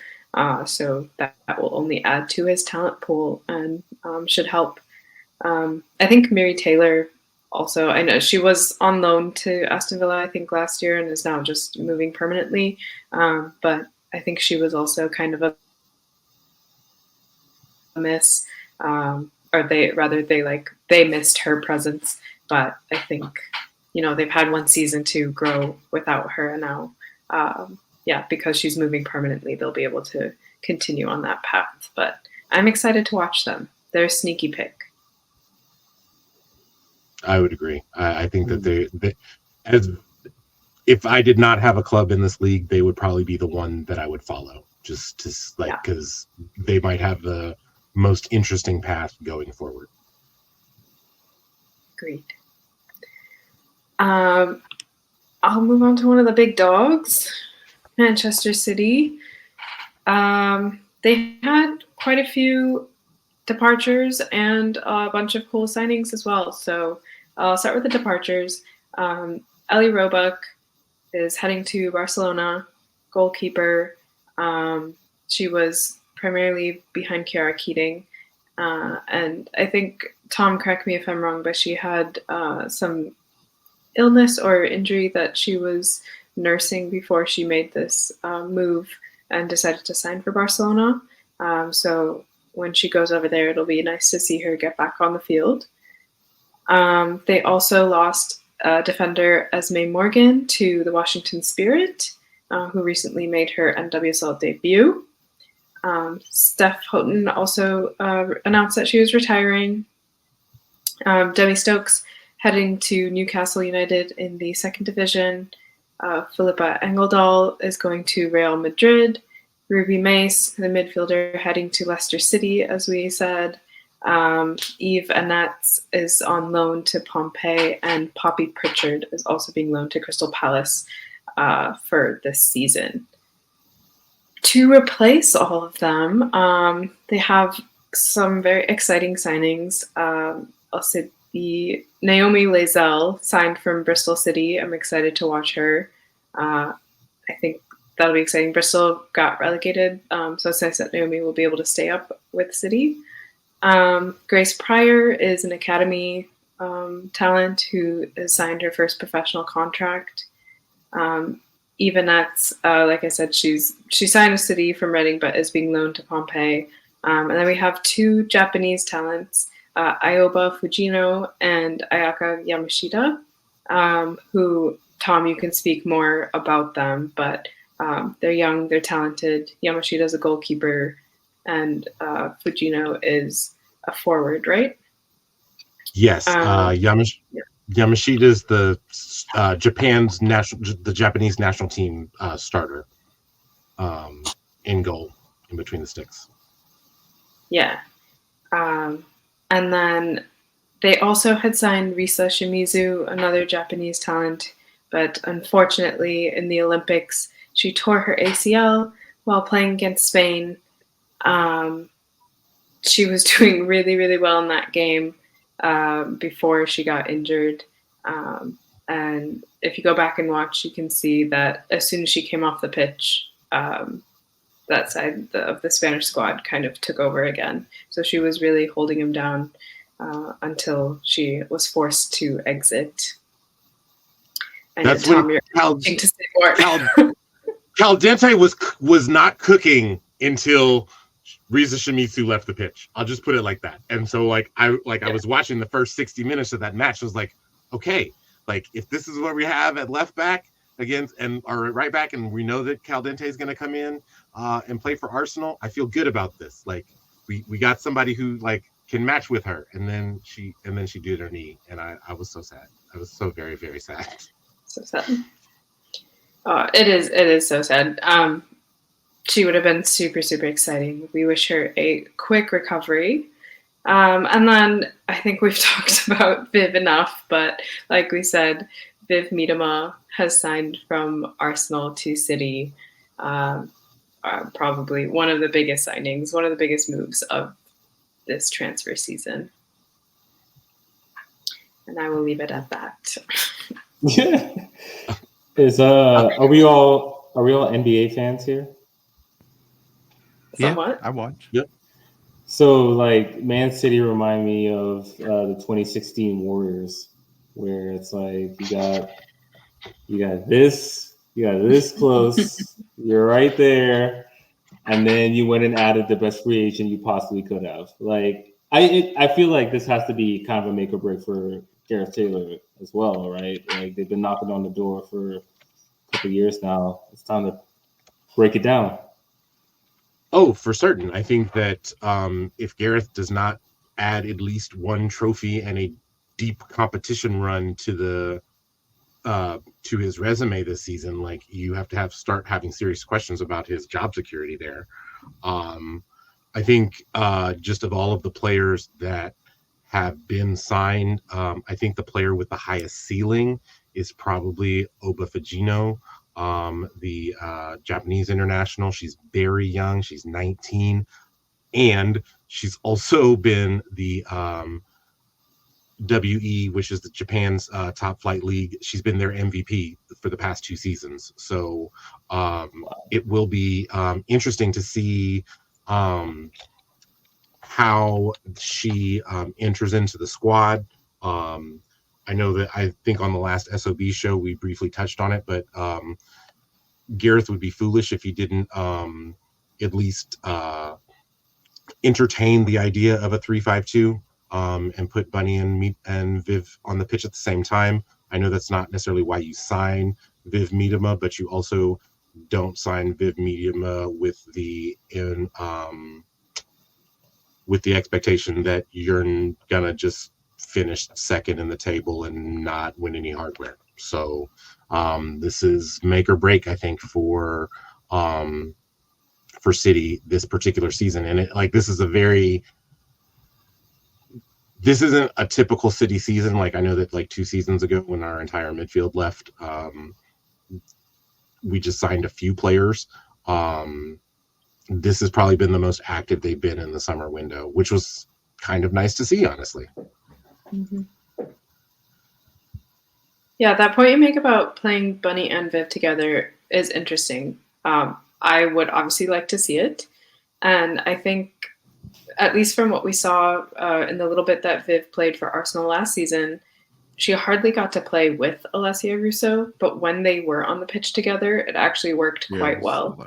So that will only add to his talent pool and should help. I think Mary Taylor also, I know she was on loan to Aston Villa, I think, last year and is now just moving permanently. But I think she was also kind of a miss, or they missed her presence. But I think, they've had one season to grow without her, and now, because she's moving permanently, they'll be able to continue on that path. But I'm excited to watch them. They're a sneaky pick. I would agree. I think that they, as if I did not have a club in this league, they would probably be the one that I would follow, just to because they might have the most interesting path going forward. Agreed. I'll move on to one of the big dogs, Manchester City. They had quite a few departures and a bunch of cool signings as well. So I'll start with the departures. Ellie Roebuck is heading to Barcelona, goalkeeper. She was primarily behind Chiara Keating. And I think, Tom, correct me if I'm wrong, but she had some illness or injury that she was nursing before she made this move and decided to sign for Barcelona. So when she goes over there, it'll be nice to see her get back on the field. They also lost defender Esme Morgan to the Washington Spirit, who recently made her NWSL debut. Steph Houghton also announced that she was retiring. Demi Stokes heading to Newcastle United in the second division. Philippa Engeldahl is going to Real Madrid. Ruby Mace, the midfielder, heading to Leicester City, as we said. Eve Annette is on loan to Pompey, and Poppy Pritchard is also being loaned to Crystal Palace for this season. To replace all of them, they have some very exciting signings. Also, the Naomi Lazelle signed from Bristol City. I'm excited to watch her. I think that'll be exciting. Bristol got relegated, so it's nice that Naomi will be able to stay up with City. Grace Pryor is an academy talent who has signed her first professional contract. Eve Annette, like I said, she signed with City from Reading, but is being loaned to Pompey. And then we have two Japanese talents, Ayoba Fujino and Ayaka Yamashita, who, Tom, you can speak more about them, but they're young, they're talented. Yamashita is a goalkeeper, and Fujino is a forward, right? Yes, Yamashita is the Japanese national team starter in goal, in between the sticks. Yeah. And then they also had signed Risa Shimizu, another Japanese talent, but unfortunately in the Olympics, she tore her ACL while playing against Spain. She was doing really, really well in that game before she got injured. And if you go back and watch, you can see that as soon as she came off the pitch, that side of the Spanish squad kind of took over again. So she was really holding him down until she was forced to exit. And that's Tom, when to say more. Caldente was not cooking until Risa Shimizu left the pitch. I'll just put it like that. And so I was watching the first 60 minutes of that match. I was like, okay, if this is what we have at left back or right back, and we know that Caldente is going to come in and play for Arsenal, I feel good about this. We got somebody who can match with her. And then she did her knee, and I was so sad. I was so very, very sad. So sad. It is so sad. she would have been super, super exciting. We wish her a quick recovery. And then I think we've talked about Viv enough, but like we said, Viv Miedema has signed from Arsenal to City. Probably one of the biggest signings, one of the biggest moves of this transfer season. And I will leave it at that. Are we all NBA fans here? Somewhat. Yeah, I watch. Yep. So like Man City remind me of the 2016 Warriors, where it's like you got this close, you're right there, and then you went and added the best free agent you possibly could have. Like I feel like this has to be kind of a make or break for Gareth Taylor as well, right? Like they've been knocking on the door for a couple of years now. It's time to break it down. Oh, for certain. I think that if Gareth does not add at least one trophy and a deep competition run to his resume this season, like you have to start having serious questions about his job security there. I think just of all of the players that have been signed, I think the player with the highest ceiling is probably Oba Fujino, the Japanese international. She's very young. She's 19. And she's also been the WE, which is the Japan's top flight league. She's been their MVP for the past 2 seasons. So it will be interesting to see how she enters into the squad. I know that I think on the last SOB show we briefly touched on it, but Gareth would be foolish if he didn't at least entertain the idea of a 3-5-2 and put Bunny and Viv on the pitch at the same time. I know that's not necessarily why you sign Viv Miedema, but you also don't sign Viv Miedema with the expectation that you're gonna just finish second in the table and not win any hardware. So this is make or break, I think, for City this particular season. And this isn't a typical City season. Like I know that like 2 seasons ago when our entire midfield left, we just signed a few players. This has probably been the most active they've been in the summer window, which was kind of nice to see, honestly. Mm-hmm. Yeah, that point you make about playing Bunny and Viv together is interesting. I would obviously like to see it. And I think, at least from what we saw in the little bit that Viv played for Arsenal last season, she hardly got to play with Alessia Russo, but when they were on the pitch together, it actually worked quite well.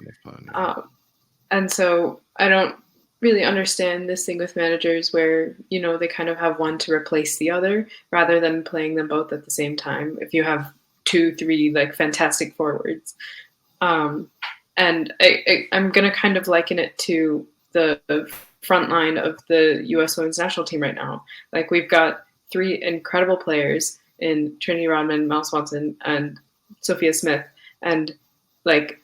And so I don't really understand this thing with managers where, you know, they kind of have one to replace the other rather than playing them both at the same time. If you have 2-3 like fantastic forwards. And I'm going to kind of liken it to the front line of the U.S. women's national team right now. Like we've got 3 incredible players in Trinity Rodman, Mel Swanson, and Sophia Smith. And like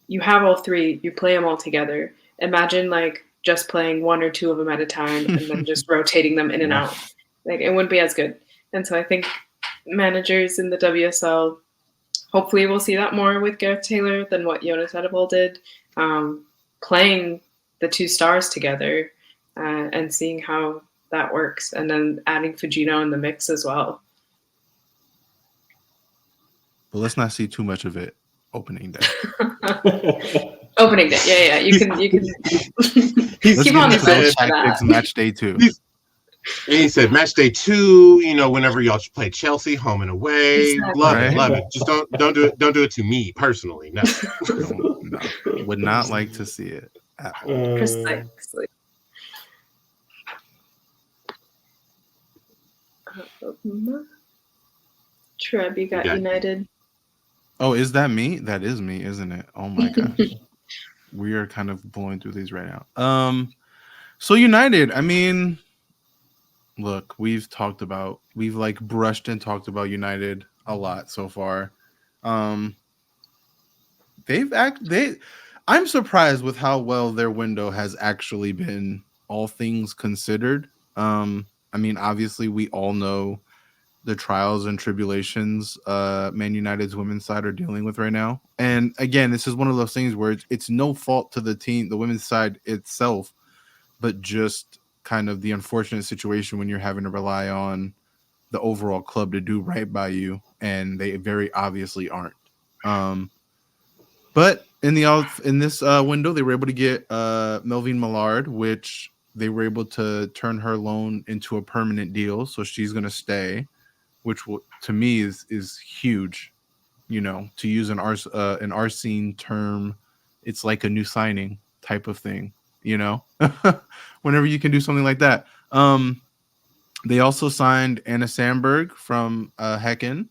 you have all 3, you play them all together. Imagine like just playing 1 or 2 of them at a time and then just rotating them in and out. Like it wouldn't be as good. And so I think managers in the WSL, hopefully we'll see that more with Gareth Taylor than what Jonas Edeval did, playing the 2 stars together and seeing how that works, and then adding Fujino in the mix as well. But let's not see too much of it opening day. Opening day, yeah. You can keep on the bench for that. Match day 2. And he said match day 2, you know, whenever y'all play Chelsea home and away. Exactly. Love it. Just don't do it to me personally. No. No. Would not like to see it at all. Precisely. Treb, you got United. Oh, is that me? That is me, isn't it? Oh my gosh. We are kind of blowing through these right now. So United, I mean, look, we've like brushed and talked about United a lot so far. I'm surprised with how well their window has actually been, all things considered. I mean, obviously, we all know the trials and tribulations Man United's women's side are dealing with right now. And again, this is one of those things where it's no fault to the team, the women's side itself, but just kind of the unfortunate situation when you're having to rely on the overall club to do right by you, and they very obviously aren't. But in this window, they were able to get Melvin Millard, which they were able to turn her loan into a permanent deal, so she's going to stay, which to me is huge. You know, to use an Arsene term, it's like a new signing type of thing. You know, whenever you can do something like that. They also signed Anna Sandberg from Hecken.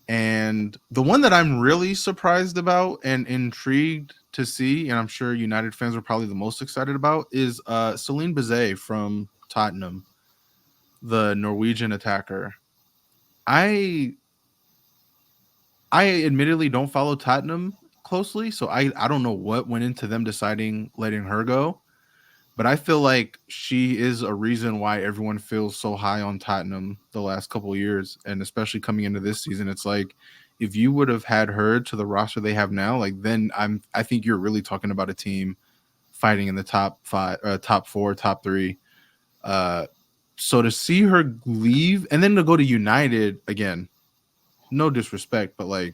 And the one that I'm really surprised about and intrigued to see, and I'm sure United fans are probably the most excited about, is Celine Bizet from Tottenham, the Norwegian attacker. I admittedly don't follow Tottenham closely, so I don't know what went into them deciding letting her go. But I feel like she is a reason why everyone feels so high on Tottenham the last couple of years, and especially coming into this season. It's like if you would have had her to the roster they have now, like then I think you're really talking about a team fighting in the top 5, top 4, top 3. So to see her leave and then to go to United again, no disrespect, but like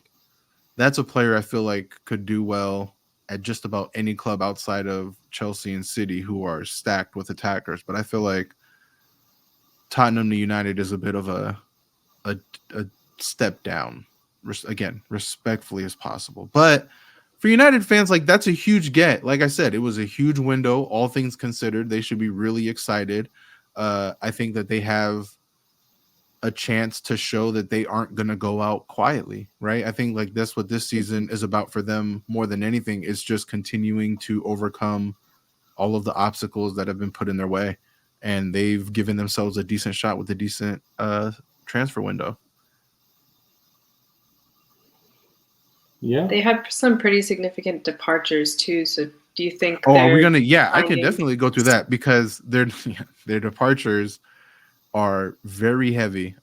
that's a player I feel like could do well at just about any club outside of Chelsea and City, who are stacked with attackers. But I feel like Tottenham to United is a bit of a step down, again, respectfully as possible. But for United fans, like that's a huge get. Like I said, it was a huge window. All things considered, they should be really excited. I think that they have a chance to show that they aren't going to go out quietly, right? I think like that's what this season is about for them more than anything. It's just continuing to overcome all of the obstacles that have been put in their way, and they've given themselves a decent shot with a decent transfer window. Yeah, Oh, They have some pretty significant departures too. So do you think? are we they're gonna? Yeah, I can finding- definitely go through that because their departures are very heavy.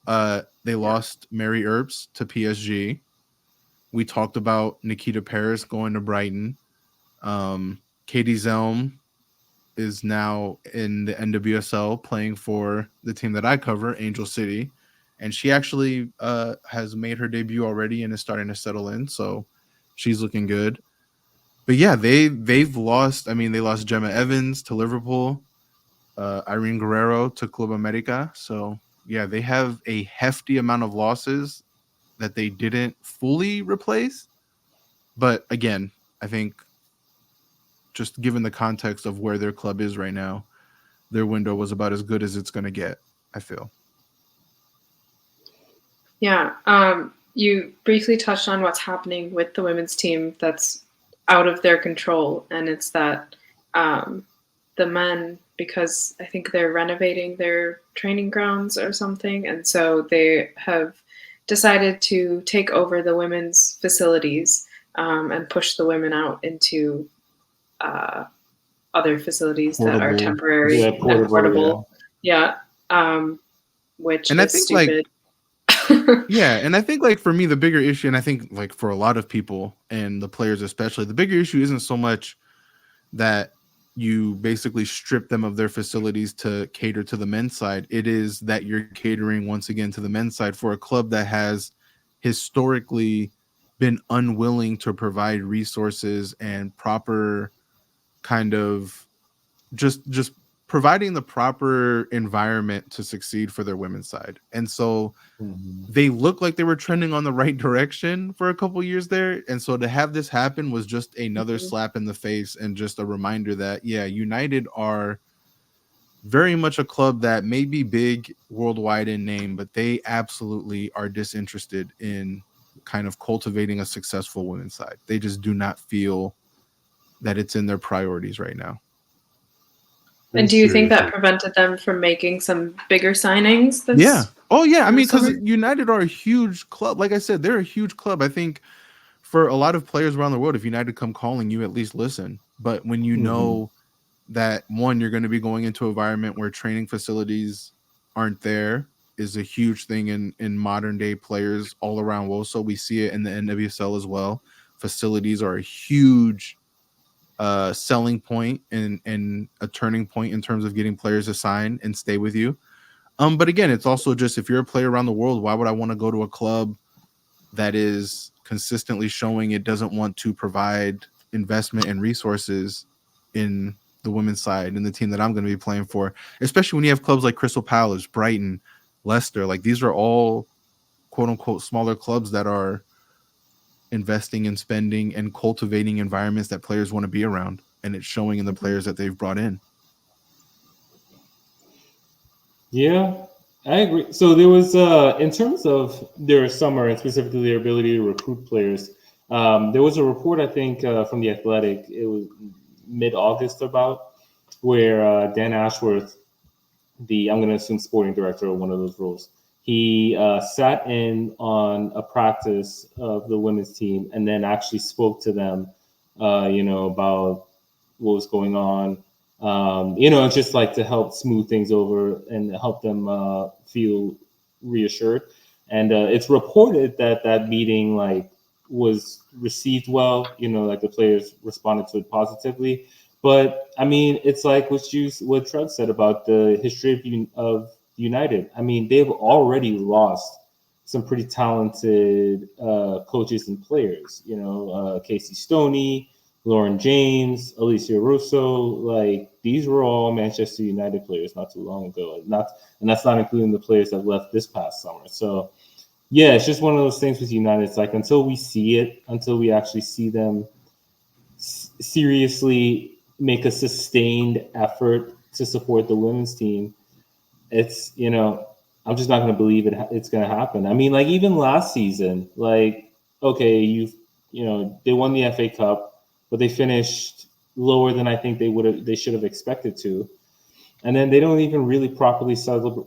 They lost Mary Earps to PSG. We talked about Nikita Paris going to Brighton. Katie Zelm is now in the NWSL playing for the team that I cover, Angel City. And she actually has made her debut already and is starting to settle in. So she's looking good. But yeah, they've lost. I mean, they lost Gemma Evans to Liverpool, Irene Guerrero to Club America. So yeah, they have a hefty amount of losses that they didn't fully replace. But again, I think just given the context of where their club is right now, their window was about as good as it's going to get, I feel. Yeah. You briefly touched on what's happening with the women's team that's out of their control, and it's that the men, because I think they're renovating their training grounds or something, and so they have decided to take over the women's facilities and push the women out into other facilities that are Portable. temporary Yeah, and portable, portable. Yeah. Which And I is think stupid. yeah, and I think like for me the bigger issue, and I think like for a lot of people and the players especially, the bigger issue isn't so much that you basically strip them of their facilities to cater to the men's side. It is that you're catering once again to the men's side for a club that has historically been unwilling to provide resources and proper kind of just providing the proper environment to succeed for their women's side. And so they look like they were trending on the right direction for a couple years there. And so to have this happen was just another slap in the face and just a reminder that, yeah, United are very much a club that may be big worldwide in name, but they absolutely are disinterested in kind of cultivating a successful women's side. They just do not feel that it's in their priorities right now. And do you think that prevented them from making some bigger signings? Yeah. Oh, yeah. I mean, because summer? United are a huge club. Like I said, they're a huge club. I think for a lot of players around the world, if United come calling, you at least listen. But when you know that, one, you're going to be going into an environment where training facilities aren't there, is a huge thing in modern day players all around world. So we see it in the NWSL as well. Facilities are a huge selling point and a turning point in terms of getting players to sign and stay with you. But again, it's also just, if you're a player around the world, why would I want to go to a club that is consistently showing it doesn't want to provide investment and resources in the women's side and the team that I'm going to be playing for, especially when you have clubs like Crystal Palace, Brighton, Leicester. Like, these are all quote unquote smaller clubs that are investing and spending and cultivating environments that players want to be around, and it's showing in the players that they've brought in. Yeah, I agree. So there was, in terms of their summer and specifically their ability to recruit players, there was a report, I think, from The Athletic, it was mid-August about, where Dan Ashworth, I'm going to assume sporting director or one of those roles, he sat in on a practice of the women's team and then actually spoke to them, about what was going on. Just like to help smooth things over and help them feel reassured. And it's reported that meeting was received well. Like the players responded to it positively. But I mean, it's like what Treb said about the history of United. I mean, they've already lost some pretty talented coaches and players. Casey Stoney, Lauren James, Alicia Russo, like these were all Manchester United players not too long ago, and that's not including the players that left this past summer. So, yeah, it's just one of those things with United. It's like until we actually see them seriously make a sustained effort to support the women's team, it's I'm just not going to believe it's going to happen. I mean, like even last season, like okay, they won the FA Cup, but they finished lower than I think they should have expected to. And then they don't even really properly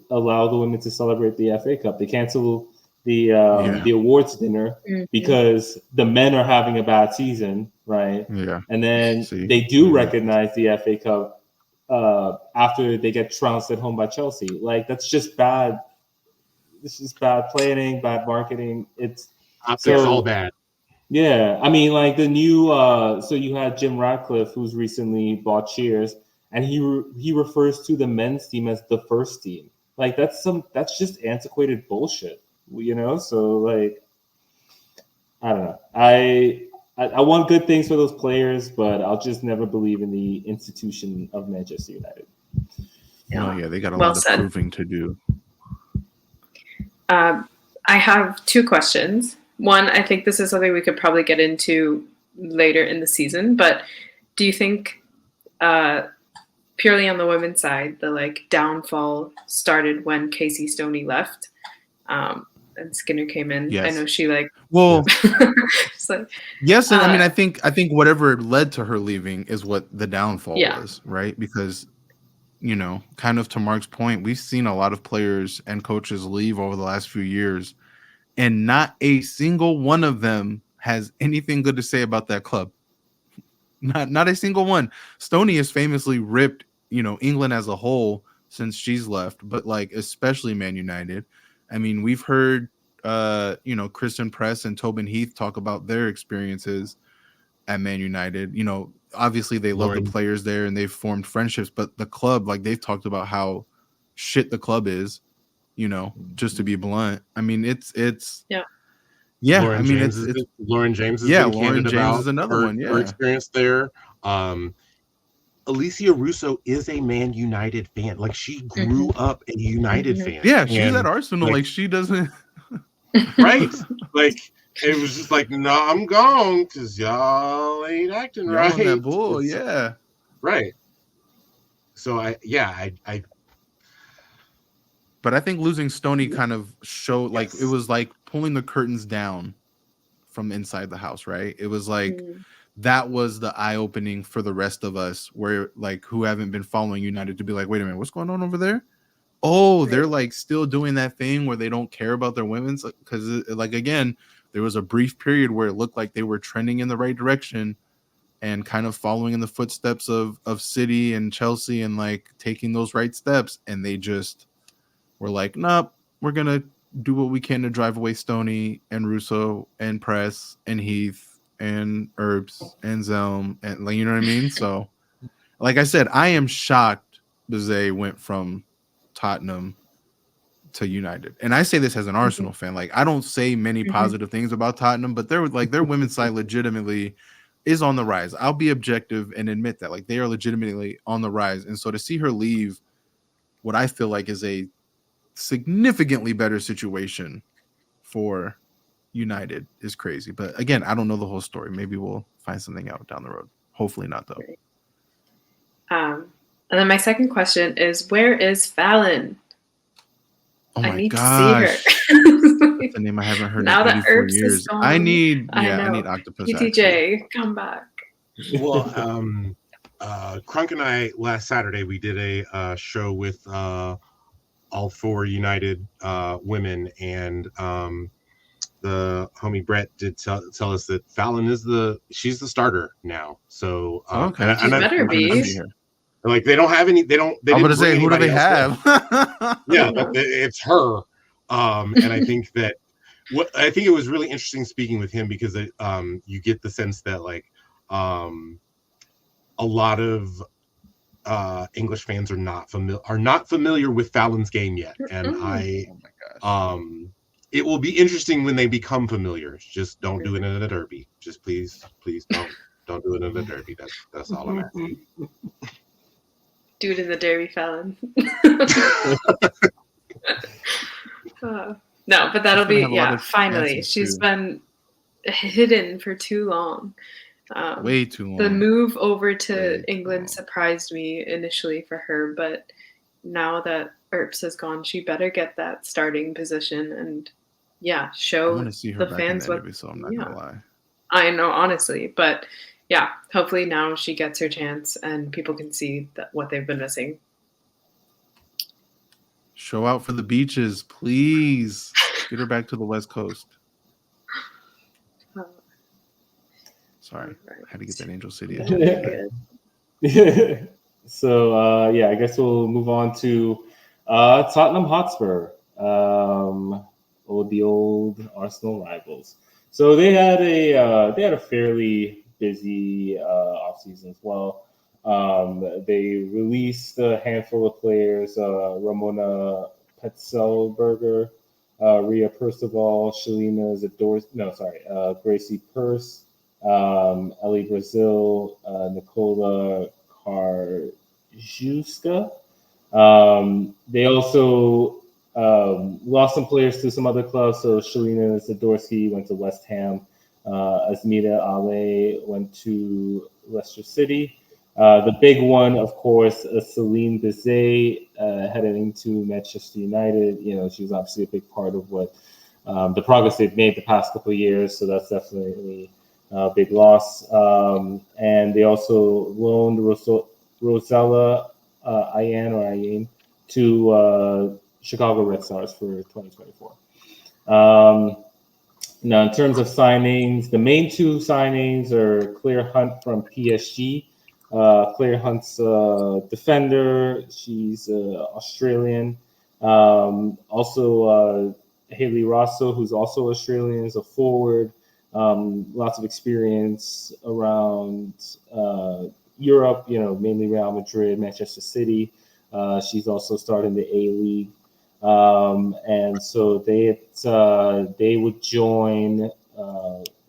allow the women to celebrate the FA Cup. They cancel the awards dinner because the men are having a bad season, right? Yeah. And then they do recognize the FA Cup after they get trounced at home by Chelsea. Like that's just bad. This is bad planning, bad marketing. It's all bad. Yeah, I mean, like the new. So you had Jim Ratcliffe, who's recently bought Cheers, and he refers to the men's team as the first team. Like that's just antiquated bullshit, So like, I don't know. I want good things for those players, but I'll just never believe in the institution of Manchester United. Yeah, they got a lot of proving to do. I have two questions. One, I think this is something we could probably get into later in the season, but do you think purely on the women's side, the downfall started when Casey Stoney left and Skinner came in? Yes. I know she yes, and I mean I think whatever led to her leaving is what the downfall was, right? Because kind of to Mark's point, we've seen a lot of players and coaches leave over the last few years, and not a single one of them has anything good to say about that club. Not a single one. Stoney has famously ripped, England as a whole since she's left, but especially Man United. I mean, we've heard Kristen Press and Tobin Heath talk about their experiences at Man United. Obviously they love the players there and they've formed friendships, but the club, they've talked about how shit the club is, just to be blunt. I mean, it's Lauren James is Lauren James is another one. Yeah, her experience there. Alicia Russo is a Man United fan. Like she grew up a United fan. Yeah, she's at Arsenal. She doesn't. Right. It was just no, I'm gone because y'all ain't acting right. On that bull, yeah. Right. So I but I think losing Stoney kind of showed it was like pulling the curtains down from inside the house, right? It was that was the eye-opening for the rest of us, where who haven't been following United, to be wait a minute, what's going on over there? Oh, they're still doing that thing where they don't care about their women's, because again, there was a brief period where it looked like they were trending in the right direction and kind of following in the footsteps of City and Chelsea and like taking those right steps. And they just were like, nope, we're going to do what we can to drive away Stoney and Russo and Press and Heath and Earps and Zelm. And like, you know what I mean? So like I said, I am shocked Bizet went from Tottenham to United. And I say this as an Arsenal fan. Like, I don't say many positive things about Tottenham, but they're like their women's side legitimately is on the rise. I'll be objective and admit that. Like, they are legitimately on the rise. And so to see her leave what I feel like is a significantly better situation for United is crazy. But again, I don't know the whole story. Maybe we'll find something out down the road. Hopefully not, though. And then my second question is, where is Fallon? Oh my I need gosh. to see her. That's a name I haven't heard Now in that 84 Earps is years. gone, I need I know. Octopus. PTJ, come back. Well, Crunk and I last Saturday we did a show with all 4 United women, and the homie Brett did tell us that Fallon is she's the starter now. So okay, She better be. Like they don't have any. They I'm going to say, who do they have? Yeah, but it's her. And I think that I think it was really interesting speaking with him because you get the sense that like a lot of English fans are not familiar with Fallon's game yet, and oh my gosh. It will be interesting when they become familiar. Just don't do it in a derby. Just please don't do it in a derby. That's all I'm asking. Do it in the derby, Fallon. No, but that'll be finally. She's been hidden for too long. Way too long. The move over to England surprised me initially for her, but now that Earps has gone, she better get that starting position and show the fans what. So I'm not gonna lie. I know, honestly, but yeah, hopefully now she gets her chance and people can see what they've been missing. Show out for the beaches, please. Get her back to the West Coast. Sorry, I had to get that Angel City. So I guess we'll move on to Tottenham Hotspur, the old Arsenal rivals. So they had a fairly busy offseason as well. They released a handful of players: Ramona Petzelberger, Ria Percival, Shalina Gracie Purse, Ellie Brazil, Nicola Karjuska. They also lost some players to some other clubs. So Shalina Zadorsky went to West Ham. Asmita Ale went to Leicester City. The big one, of course, Celine Bizet heading to Manchester United. You know, she was obviously a big part of what the progress they've made the past couple of years. So that's definitely a big loss. And they also loaned Rosella Ayan to Chicago Red Stars for 2024. Now, in terms of signings, the main 2 signings are Claire Hunt from PSG. Claire Hunt's defender. She's Australian. Also, Haley Rosso, who's also Australian, is a forward. Lots of experience around Europe, mainly Real Madrid, Manchester City. She's also starting the A-League. And so they would join,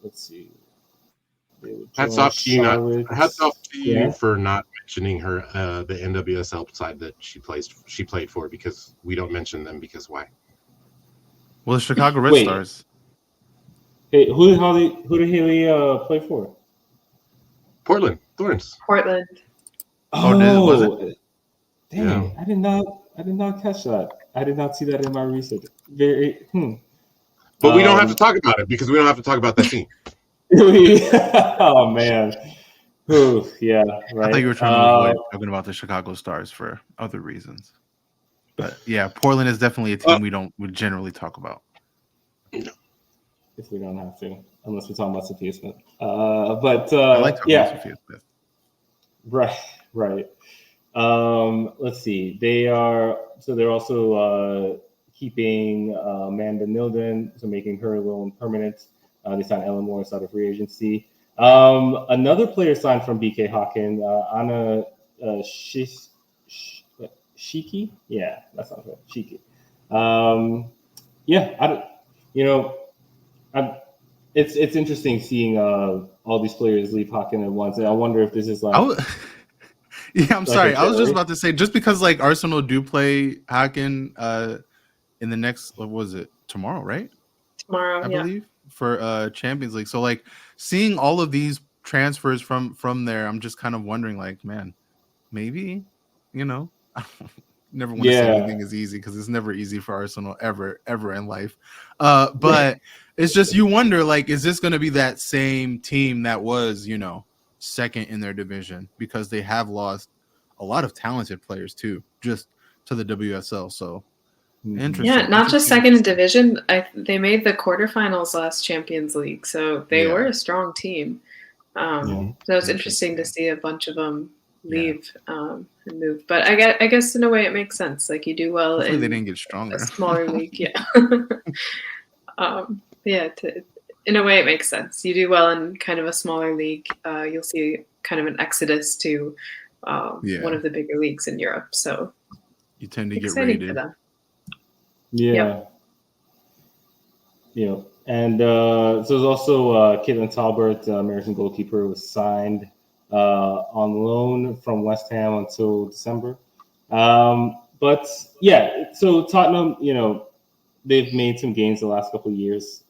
let's see. Hats off to you. Hats off to you for not mentioning her, the NWSL side that she played for, because we don't mention them because why? Well, the Chicago Red Stars. Hey, who did Haley play for? Portland Thorns. Portland. Oh, was it? Dang, yeah. I did not catch that. I did not see that in my research. But we don't have to talk about it because we don't have to talk about that team. Oh man. Ooh, yeah, right. I thought you were trying to avoid talking about the Chicago Stars for other reasons. But yeah, Portland is definitely a team we generally talk about. if we don't have to, unless we're talking about Sophia Smith. But I like talking yeah, about Sophia Smith. right. Let's see. They're also keeping Amanda Nilden, so making her loan permanent. They signed Ellen Morris out of free agency. Another player signed from BK Hawken, Anna Shiki. Yeah, that sounds right. Shiki. Yeah, I don't. You know, it's interesting seeing all these players leave Hawken at once, and I wonder if this is like. Yeah, I'm Like sorry. a I was just generation. about to say, just because like Arsenal do play Haken in the next, what was it, tomorrow, right? Tomorrow, I yeah. believe for Champions League. So like seeing all of these transfers from there, I'm just kind of wondering, like, man, maybe, you know, never want to say Yeah. anything is easy because it's never easy for Arsenal ever in life. But it's just you wonder, like, is this going to be that same team that was, you know, second in their division, because they have lost a lot of talented players too, just to the WSL. So interesting. Yeah, not just Interesting. second in division. They made the quarterfinals last Champions League, so they Yeah. were a strong team. So it's interesting to Interesting. see a bunch of them leave and move. But I guess in a way it makes sense. Like you do well Hopefully they in didn't get stronger. a smaller league, yeah. Yeah, in a way it makes sense. You do well in kind of a smaller league, you'll see kind of an exodus to one of the bigger leagues in Europe. So you tend to get exciting for rated. them. Yeah. Yeah. And so there's also Caitlin Talbot, American goalkeeper, was signed on loan from West Ham until December. But yeah, so Tottenham, you know, they've made some gains the last couple of years.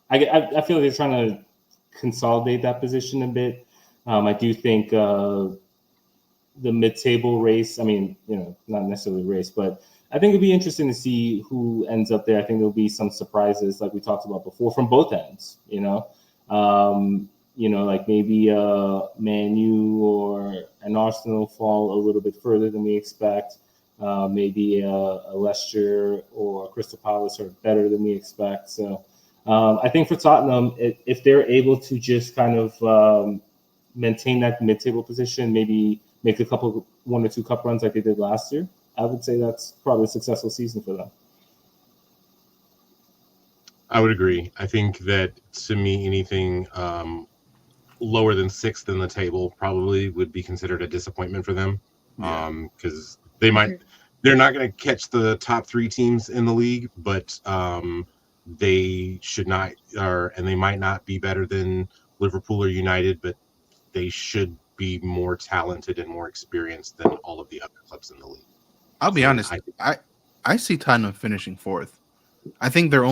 I feel like they're trying to consolidate that position a bit. I do think the mid-table race, I mean, you know, not necessarily race, but I think it'd be interesting to see who ends up there. I think there'll be some surprises, like we talked about before, from both ends. Like maybe Man U or an Arsenal fall a little bit further than we expect. Maybe a Leicester or Crystal Palace are better than we expect. So I think for Tottenham, if they're able to just kind of maintain that mid-table position, maybe make one or two cup runs like they did last year, I would say that's probably a successful season for them. I would agree. I think that, to me, anything lower than sixth in the table probably would be considered a disappointment for them, because they're not going to catch the top three teams in the league, but they should not, and they might not be better than Liverpool or United, but they should be more talented and more experienced than all of the other clubs in the league. I'll be honest. I see Tottenham finishing fourth. I think they're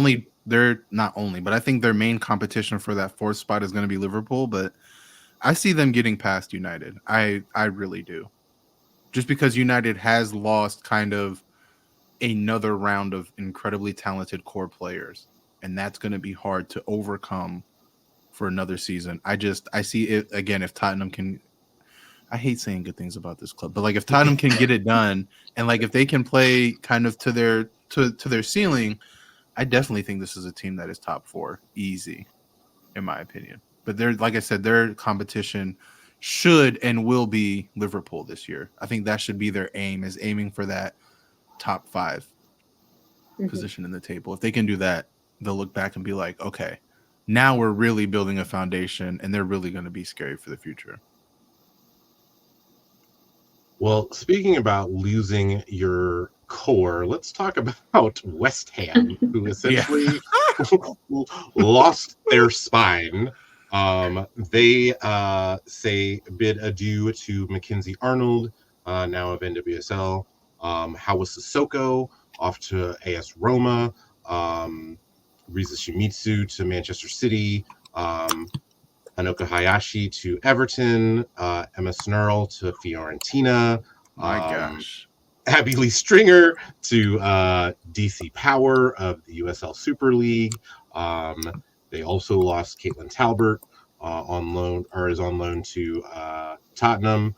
not only, but I think their main competition for that fourth spot is going to be Liverpool. But I see them getting past United. I really do. Just because United has lost kind of another round of incredibly talented core players, and that's going to be hard to overcome for another season. I see it again. If Tottenham can, I hate saying good things about this club, but like if Tottenham can get it done, and like if they can play kind of to their ceiling, I definitely think this is a team that is top four, easy, in my opinion. But they're, like I said, their competition should and will be Liverpool this year. I think that should be their aim, is aiming for that top five position in the table. If they can do that, they'll look back and be like, okay, now we're really building a foundation, and they're really going to be scary for the future. Well, speaking about losing your core, let's talk about West Ham, who essentially lost their spine. They bid adieu to Mackenzie Arnold, now of NWSL. Hawa Sissoko off to AS Roma. Riza Shimizu to Manchester City. Hanoka Hayashi to Everton, Emma Snurl to Fiorentina. My gosh. Abby Lee Stringer to DC Power of the USL Super League. They also lost Caitlin Talbot on loan, or is on loan to Tottenham.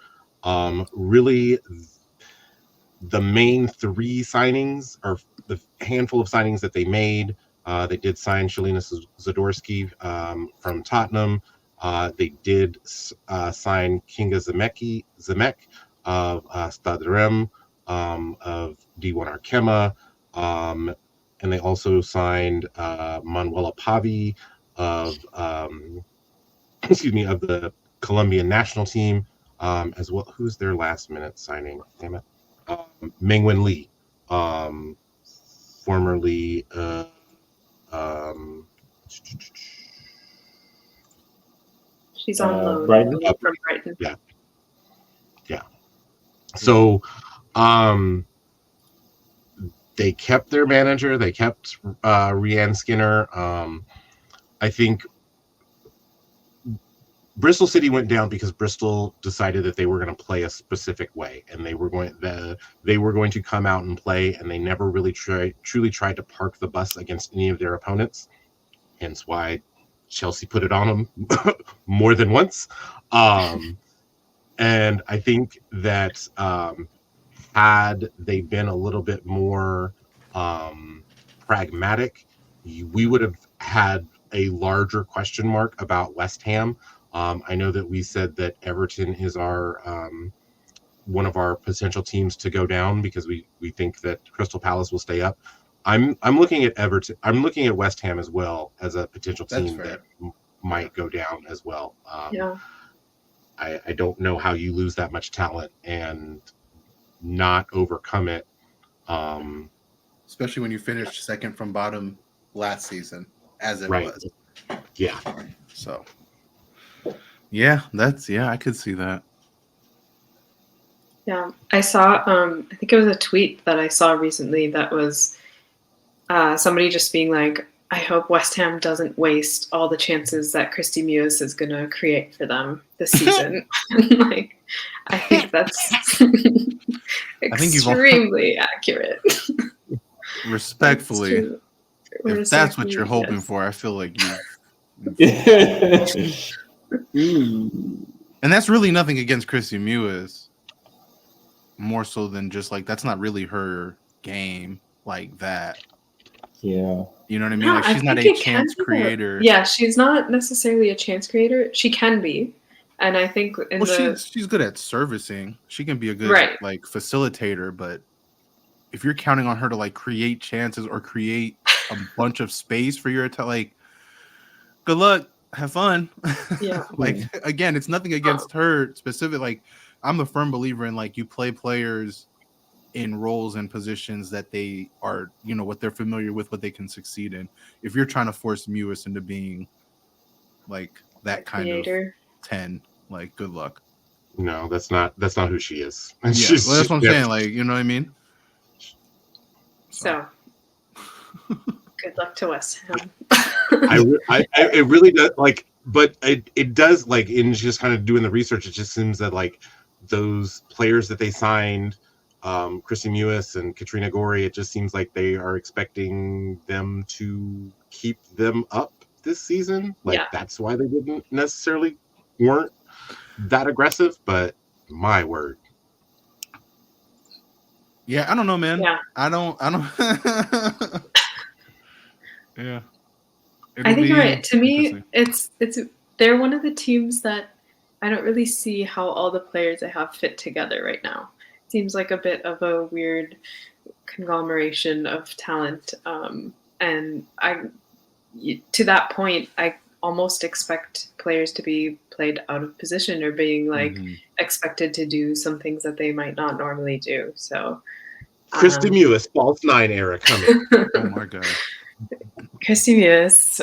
Really, the main three signings, or the handful of signings that they made, They did sign Shalina Zadorsky from Tottenham. They did sign Kinga Zemek of Stade Reims, of D1 Arkema. And they also signed Manuela Pavi of excuse me, of the Colombian national team, as well. Who's their last minute signing? Damn it. Mengwen Lee, formerly She's on loan Brighton? from Brighton. Yeah. So they kept their manager. They kept Rianne Skinner. I think Bristol City went down because Bristol decided that they were going to play a specific way, and they were going to come out and play, and they never really truly tried to park the bus against any of their opponents. Hence why Chelsea put it on them more than once. And I think that had they been a little bit more pragmatic, we would have had a larger question mark about West Ham. I know that we said that Everton is our one of our potential teams to go down because we think that Crystal Palace will stay up. I'm looking at Everton. I'm looking at West Ham as well as a potential team that might go down as well. Yeah. I don't know how you lose that much talent and not overcome it. Especially when you finished second from bottom last season, as it Right. was. Yeah. So, yeah, I could see that. Yeah, I saw, I think it was a tweet that I saw recently that was somebody just being like, I hope West Ham doesn't waste all the chances that Christy Mewis is going to create for them this season. Like, I think that's extremely accurate. Respectfully, if that's what you're hoping for, I feel like you. And that's really nothing against Christy Mewis. More so than just like that's not really her game like that. Yeah. You know what I mean? No, like she's not a chance creator. Yeah, she's not necessarily a chance creator. She can be. And I think she's good at servicing. She can be a good like facilitator, but if you're counting on her to like create chances or create a bunch of space for your attack, like good luck, have fun. Yeah. Like again, it's nothing against her specific. Like I'm a firm believer in like you play players in roles and positions that they are, you know, what they're familiar with, what they can succeed in. If you're trying to force Mewis into being like that kind of 10, like good luck. No, that's not who she is. Yeah, that's what I'm saying. Like, you know what I mean? So good luck to West Ham. It really does like, but it does like in just kind of doing the research. It just seems that like those players that they signed, Chrissy Mewis and Katrina Gorey, it just seems like they are expecting them to keep them up this season. Like that's why they didn't necessarily weren't that aggressive. But my word. Yeah, I don't know, man. Yeah. I don't. Yeah. I think you're right. To me, it's they're one of the teams that I don't really see how all the players they have fit together right now. It seems like a bit of a weird conglomeration of talent. And to that point, I almost expect players to be played out of position or being like expected to do some things that they might not normally do. So Christy Mewis, false 9 era coming. Oh my god. Christy Mewis.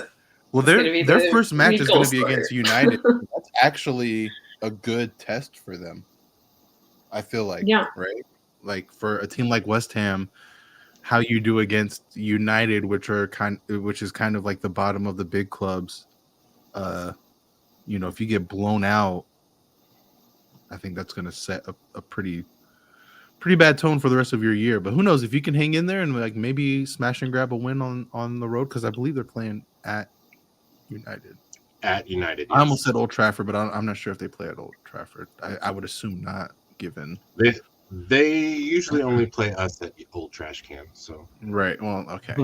Well, their first match is going to be against United. That's actually a good test for them. I feel like, right? Like for a team like West Ham, how you do against United, which is kind of like the bottom of the big clubs. You know, if you get blown out, I think that's going to set a pretty bad tone for the rest of your year. But who knows if you can hang in there and like maybe smash and grab a win on the road, because I believe they're playing at United. At United, yes. I almost said Old Trafford, but I'm not sure if they play at Old Trafford. I would assume not, given They usually only play us at Old Trash Can. So Right. Well, okay.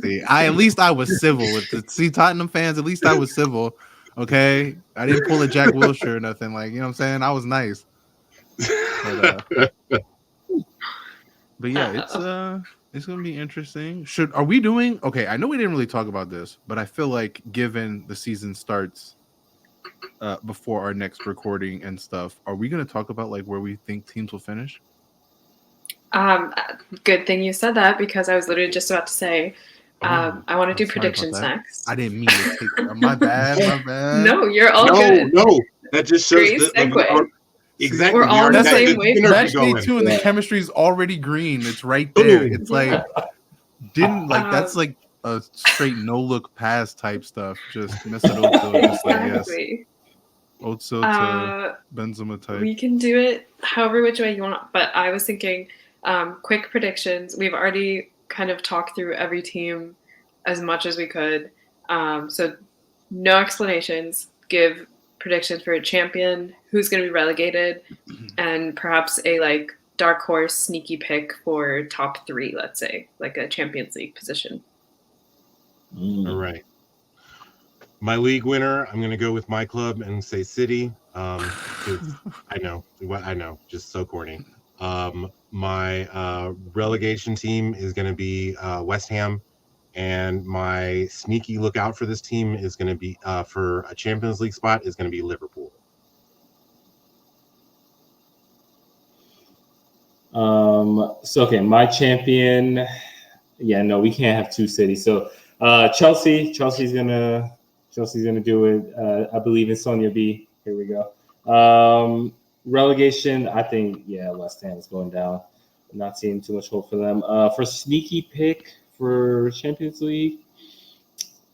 See, at least I was civil with the Tottenham fans. At least I was civil. Okay, I didn't pull a Jack Wilshere or nothing. Like, you know what I'm saying? I was nice. But yeah, it's gonna be interesting. Are we doing okay? I know we didn't really talk about this, but I feel like given the season starts before our next recording and stuff, are we gonna talk about like where we think teams will finish? Good thing you said that, because I was literally just about to say I want to do predictions next. I didn't mean to take my bad. No, you're all good. No, that just shows Great that segue. exactly. We're all on the same wavelength. Match day 2 and the chemistry is already green. It's right there. It's like that's like a straight no look pass type stuff. Just miss it Ocho, just like yes. Ocho to Benzema type. We can do it however which way you want, but I was thinking quick predictions. We've already kind of talked through every team as much as we could. So no explanations. Give predictions for a champion, who's going to be relegated, and perhaps a like dark horse sneaky pick for top 3, let's say, like a Champions League position. All right. My league winner, I'm going to go with my club and say City. I know, just so corny. My relegation team is going to be West Ham, and my sneaky lookout for this team is going to be for a Champions League spot is going to be Liverpool. My champion. Yeah, no, we can't have 2 cities. So Chelsea's gonna do it. I believe in Sonia B. Here we go. Relegation, I think, West Ham is going down. I'm not seeing too much hope for them. For sneaky pick for Champions League,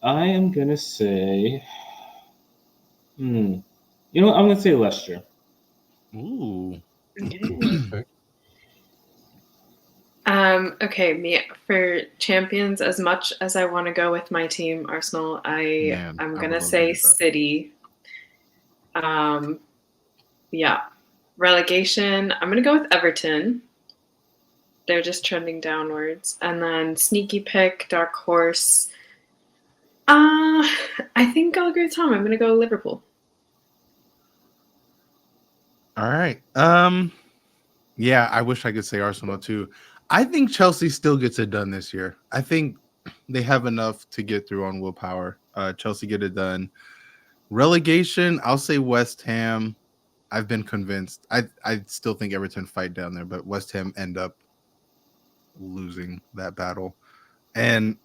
I am gonna say, I'm gonna say Leicester. Ooh. Okay, me for champions, as much as I want to go with my team, Arsenal, I'm going to say City. Relegation, I'm going to go with Everton. They're just trending downwards. And then sneaky pick, dark horse. I think I'll agree with Tom. I'm going to go Liverpool. All right. Yeah, I wish I could say Arsenal too. I think Chelsea still gets it done this year. I think they have enough to get through on willpower. Chelsea get it done. Relegation, I'll say West Ham. I've been convinced. I still think Everton fight down there, but West Ham end up losing that battle. And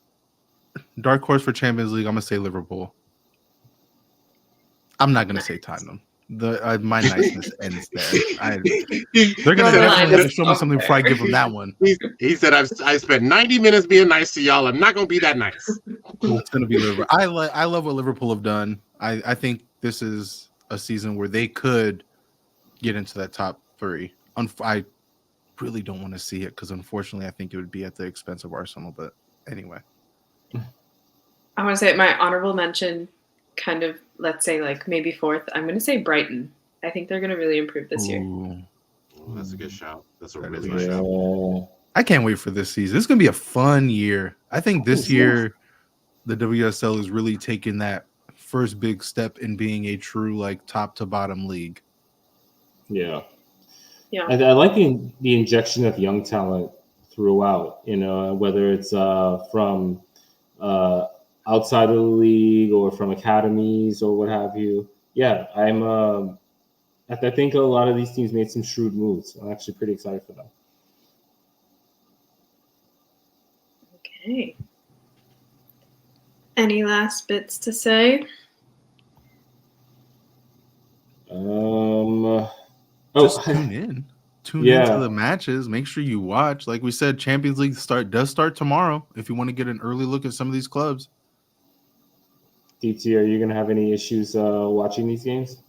dark horse for Champions League, I'm going to say Liverpool. I'm not going to say Tottenham. My niceness ends there. They're going to definitely have to show me something before I give them that one. He said, I spent 90 minutes being nice to y'all. I'm not going to be that nice. It's going to be Liverpool. I love what Liverpool have done. I think this is a season where they could get into that top 3. I really don't want to see it because, unfortunately, I think it would be at the expense of Arsenal. But anyway. I want to say my honorable mention, kind of, let's say, like maybe 4th. I'm going to say Brighton. I think they're going to really improve this year. Ooh, that's a good shout. That's a really good shout. I can't wait for this season. It's going to be a fun year. I think this year the WSL is really taking that first big step in being a true like top to bottom league. Yeah. I like the injection of young talent throughout, whether it's from outside of the league or from academies or what have you. Yeah, I think a lot of these teams made some shrewd moves. I'm actually pretty excited for them. Okay. Any last bits to say? Just tune in. Tune into the matches. Make sure you watch. Like we said, Champions League does start tomorrow. If you want to get an early look at some of these clubs. Deepti, are you going to have any issues watching these games?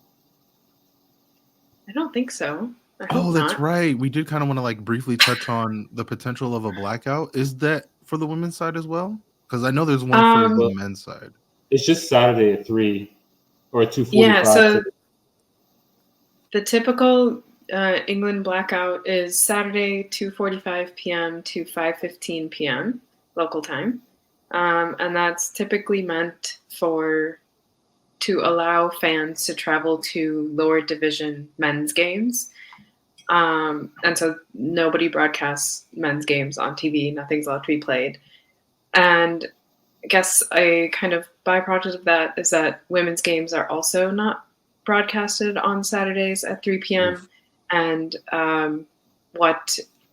I don't think so. That's right. We did kind of want to like briefly touch on the potential of a blackout. Is that for the women's side as well? Because I know there's one for the men's side. It's just Saturday at 3 or 2:45. Yeah, so the typical England blackout is Saturday 2:45 p.m. to 5:15 p.m. local time, and that's typically meant to allow fans to travel to lower division men's games. And so nobody broadcasts men's games on TV. Nothing's allowed to be played. And I guess a kind of byproduct of that is that women's games are also not broadcasted on Saturdays at 3 p.m. Oof. And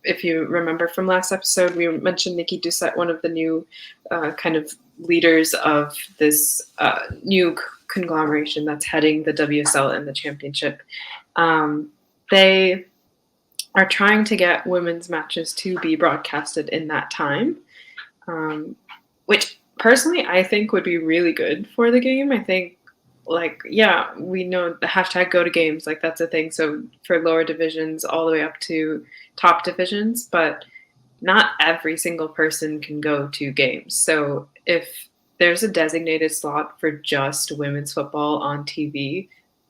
if you remember from last episode, we mentioned Nikki Doucette, one of the new kind of leaders of this new conglomeration that's heading the WSL and the championship. They are trying to get women's matches to be broadcasted in that time, which personally I think would be really good for the game. I think, we know the hashtag go to games, like that's a thing. So for lower divisions all the way up to top divisions, but not every single person can go to games. So if there's a designated slot for just women's football on TV,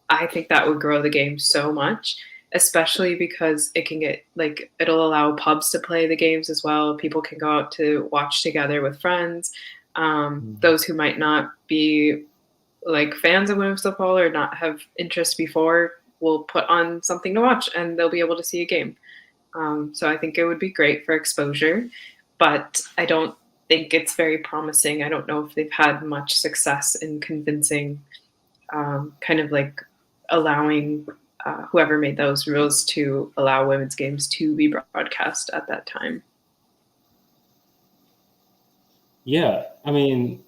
I think that would grow the game so much, especially because it can get it'll allow pubs to play the games as well. People can go out to watch together with friends. Those who might not be fans of women's football or not have interest before will put on something to watch and they'll be able to see a game. So I think it would be great for exposure, but I don't think it's very promising. I don't know if they've had much success in convincing, allowing whoever made those rules to allow women's games to be broadcast at that time. Yeah, I mean,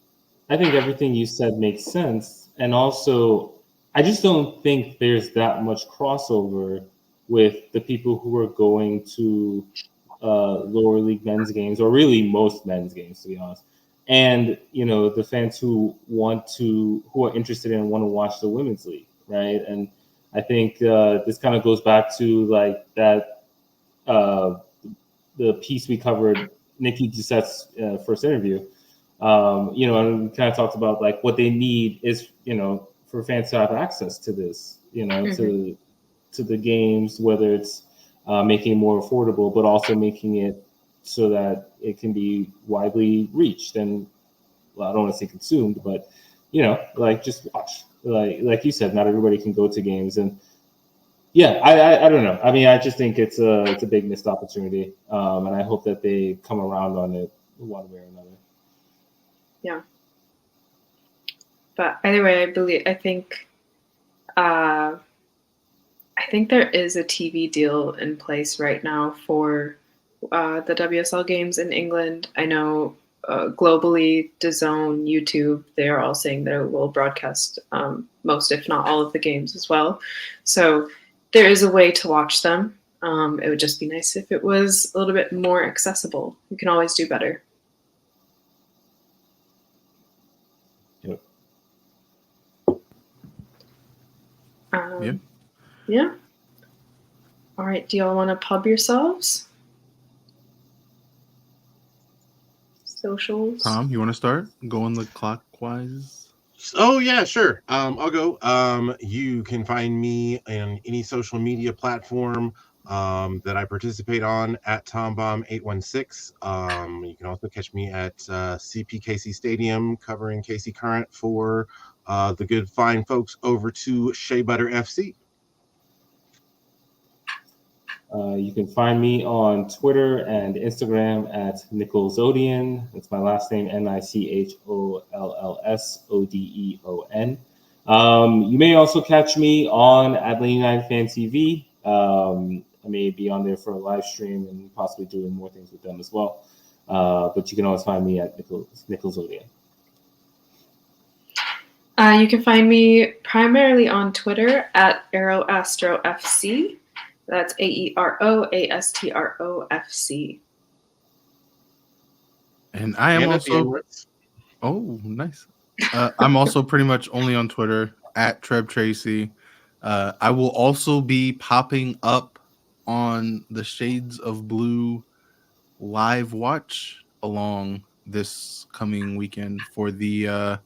I think everything you said makes sense. And also, I just don't think there's that much crossover with the people who are going to lower league men's games, or really most men's games, to be honest. And, the fans who are interested in and want to watch the women's league, right? And I think this kind of goes back to the piece we covered, Nikki Doucette's first interview. And we kind of talked about what they need is, for fans to have access to this, to the games, whether it's making it more affordable, but also making it so that it can be widely reached and, well, I don't want to say consumed, but just watch. Like you said, not everybody can go to games, and yeah, I don't know. I mean, I just think it's a big missed opportunity, and I hope that they come around on it one way or another. Yeah. But anyway, I think there is a TV deal in place right now for the WSL games in England. I know globally, DAZN, YouTube, they are all saying they will broadcast most, if not all, of the games as well. So there is a way to watch them. It would just be nice if it was a little bit more accessible. You can always do better. Yep. Yeah. All right. Do y'all want to pub yourselves? Socials. Tom, you want to start going the clockwise? Oh yeah, sure. I'll go. You can find me on any social media platform that I participate on at Thom Bomb 816. You can also catch me at CPKC Stadium covering KC Current for the good fine folks over to Shea Butter FC. You can find me on Twitter and Instagram at Nicholsodian. That's my last name, NiChollsODeon. You may also catch me on Atlanta United Fan TV. I may be on there for a live stream and possibly doing more things with them as well. But you can always find me at Nicholsodian. You can find me primarily on Twitter at AeroAstroFC. That's AeroAstroFC. And I am also. Oh, nice. I'm also pretty much only on Twitter at Treb Tracy. I will also be popping up on the Shades of Blue live watch along this coming weekend for the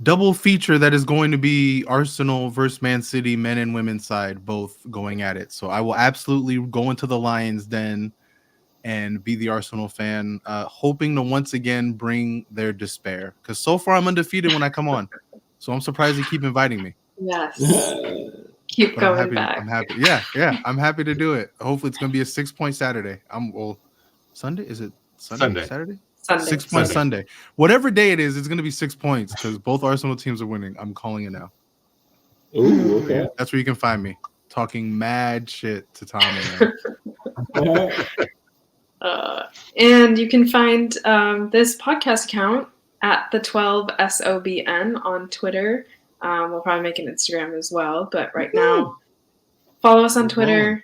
double feature that is going to be Arsenal versus Man City, men and women's side, both going at it. So I will absolutely go into the Lions Den and be the Arsenal fan, hoping to once again bring their despair. Because so far I'm undefeated when I come on. So I'm surprised they keep inviting me. Yes. Keep But going back. I'm happy. Yeah. I'm happy to do it. Hopefully it's going to be a 6-point Saturday. Sunday? Is it Sunday? Saturday? Sunday. 6 point Sunday. Whatever day it is, it's going to be 6 points because both Arsenal teams are winning. I'm calling it now. Ooh, okay. That's where you can find me talking mad shit to Tommy. And you can find this podcast account at the 12SOBN on Twitter. We'll probably make an Instagram as well, but right now, follow us on Twitter.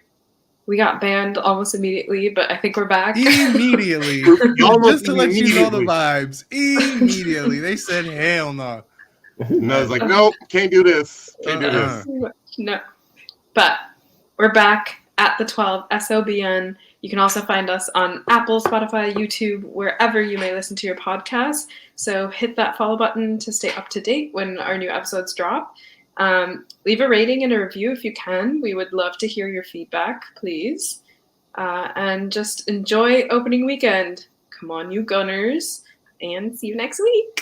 We got banned almost immediately, but I think we're back. Immediately. Just to let you know the vibes. Immediately. They said, hell no. And I was like, nope, can't do this. Can't do this. No. But we're back at the 12SOBN. You can also find us on Apple, Spotify, YouTube, wherever you may listen to your podcasts. So hit that follow button to stay up to date when our new episodes drop. Leave a rating and a review if you can. We would love to hear your feedback, please. And just enjoy opening weekend. Come on, you Gunners. And see you next week.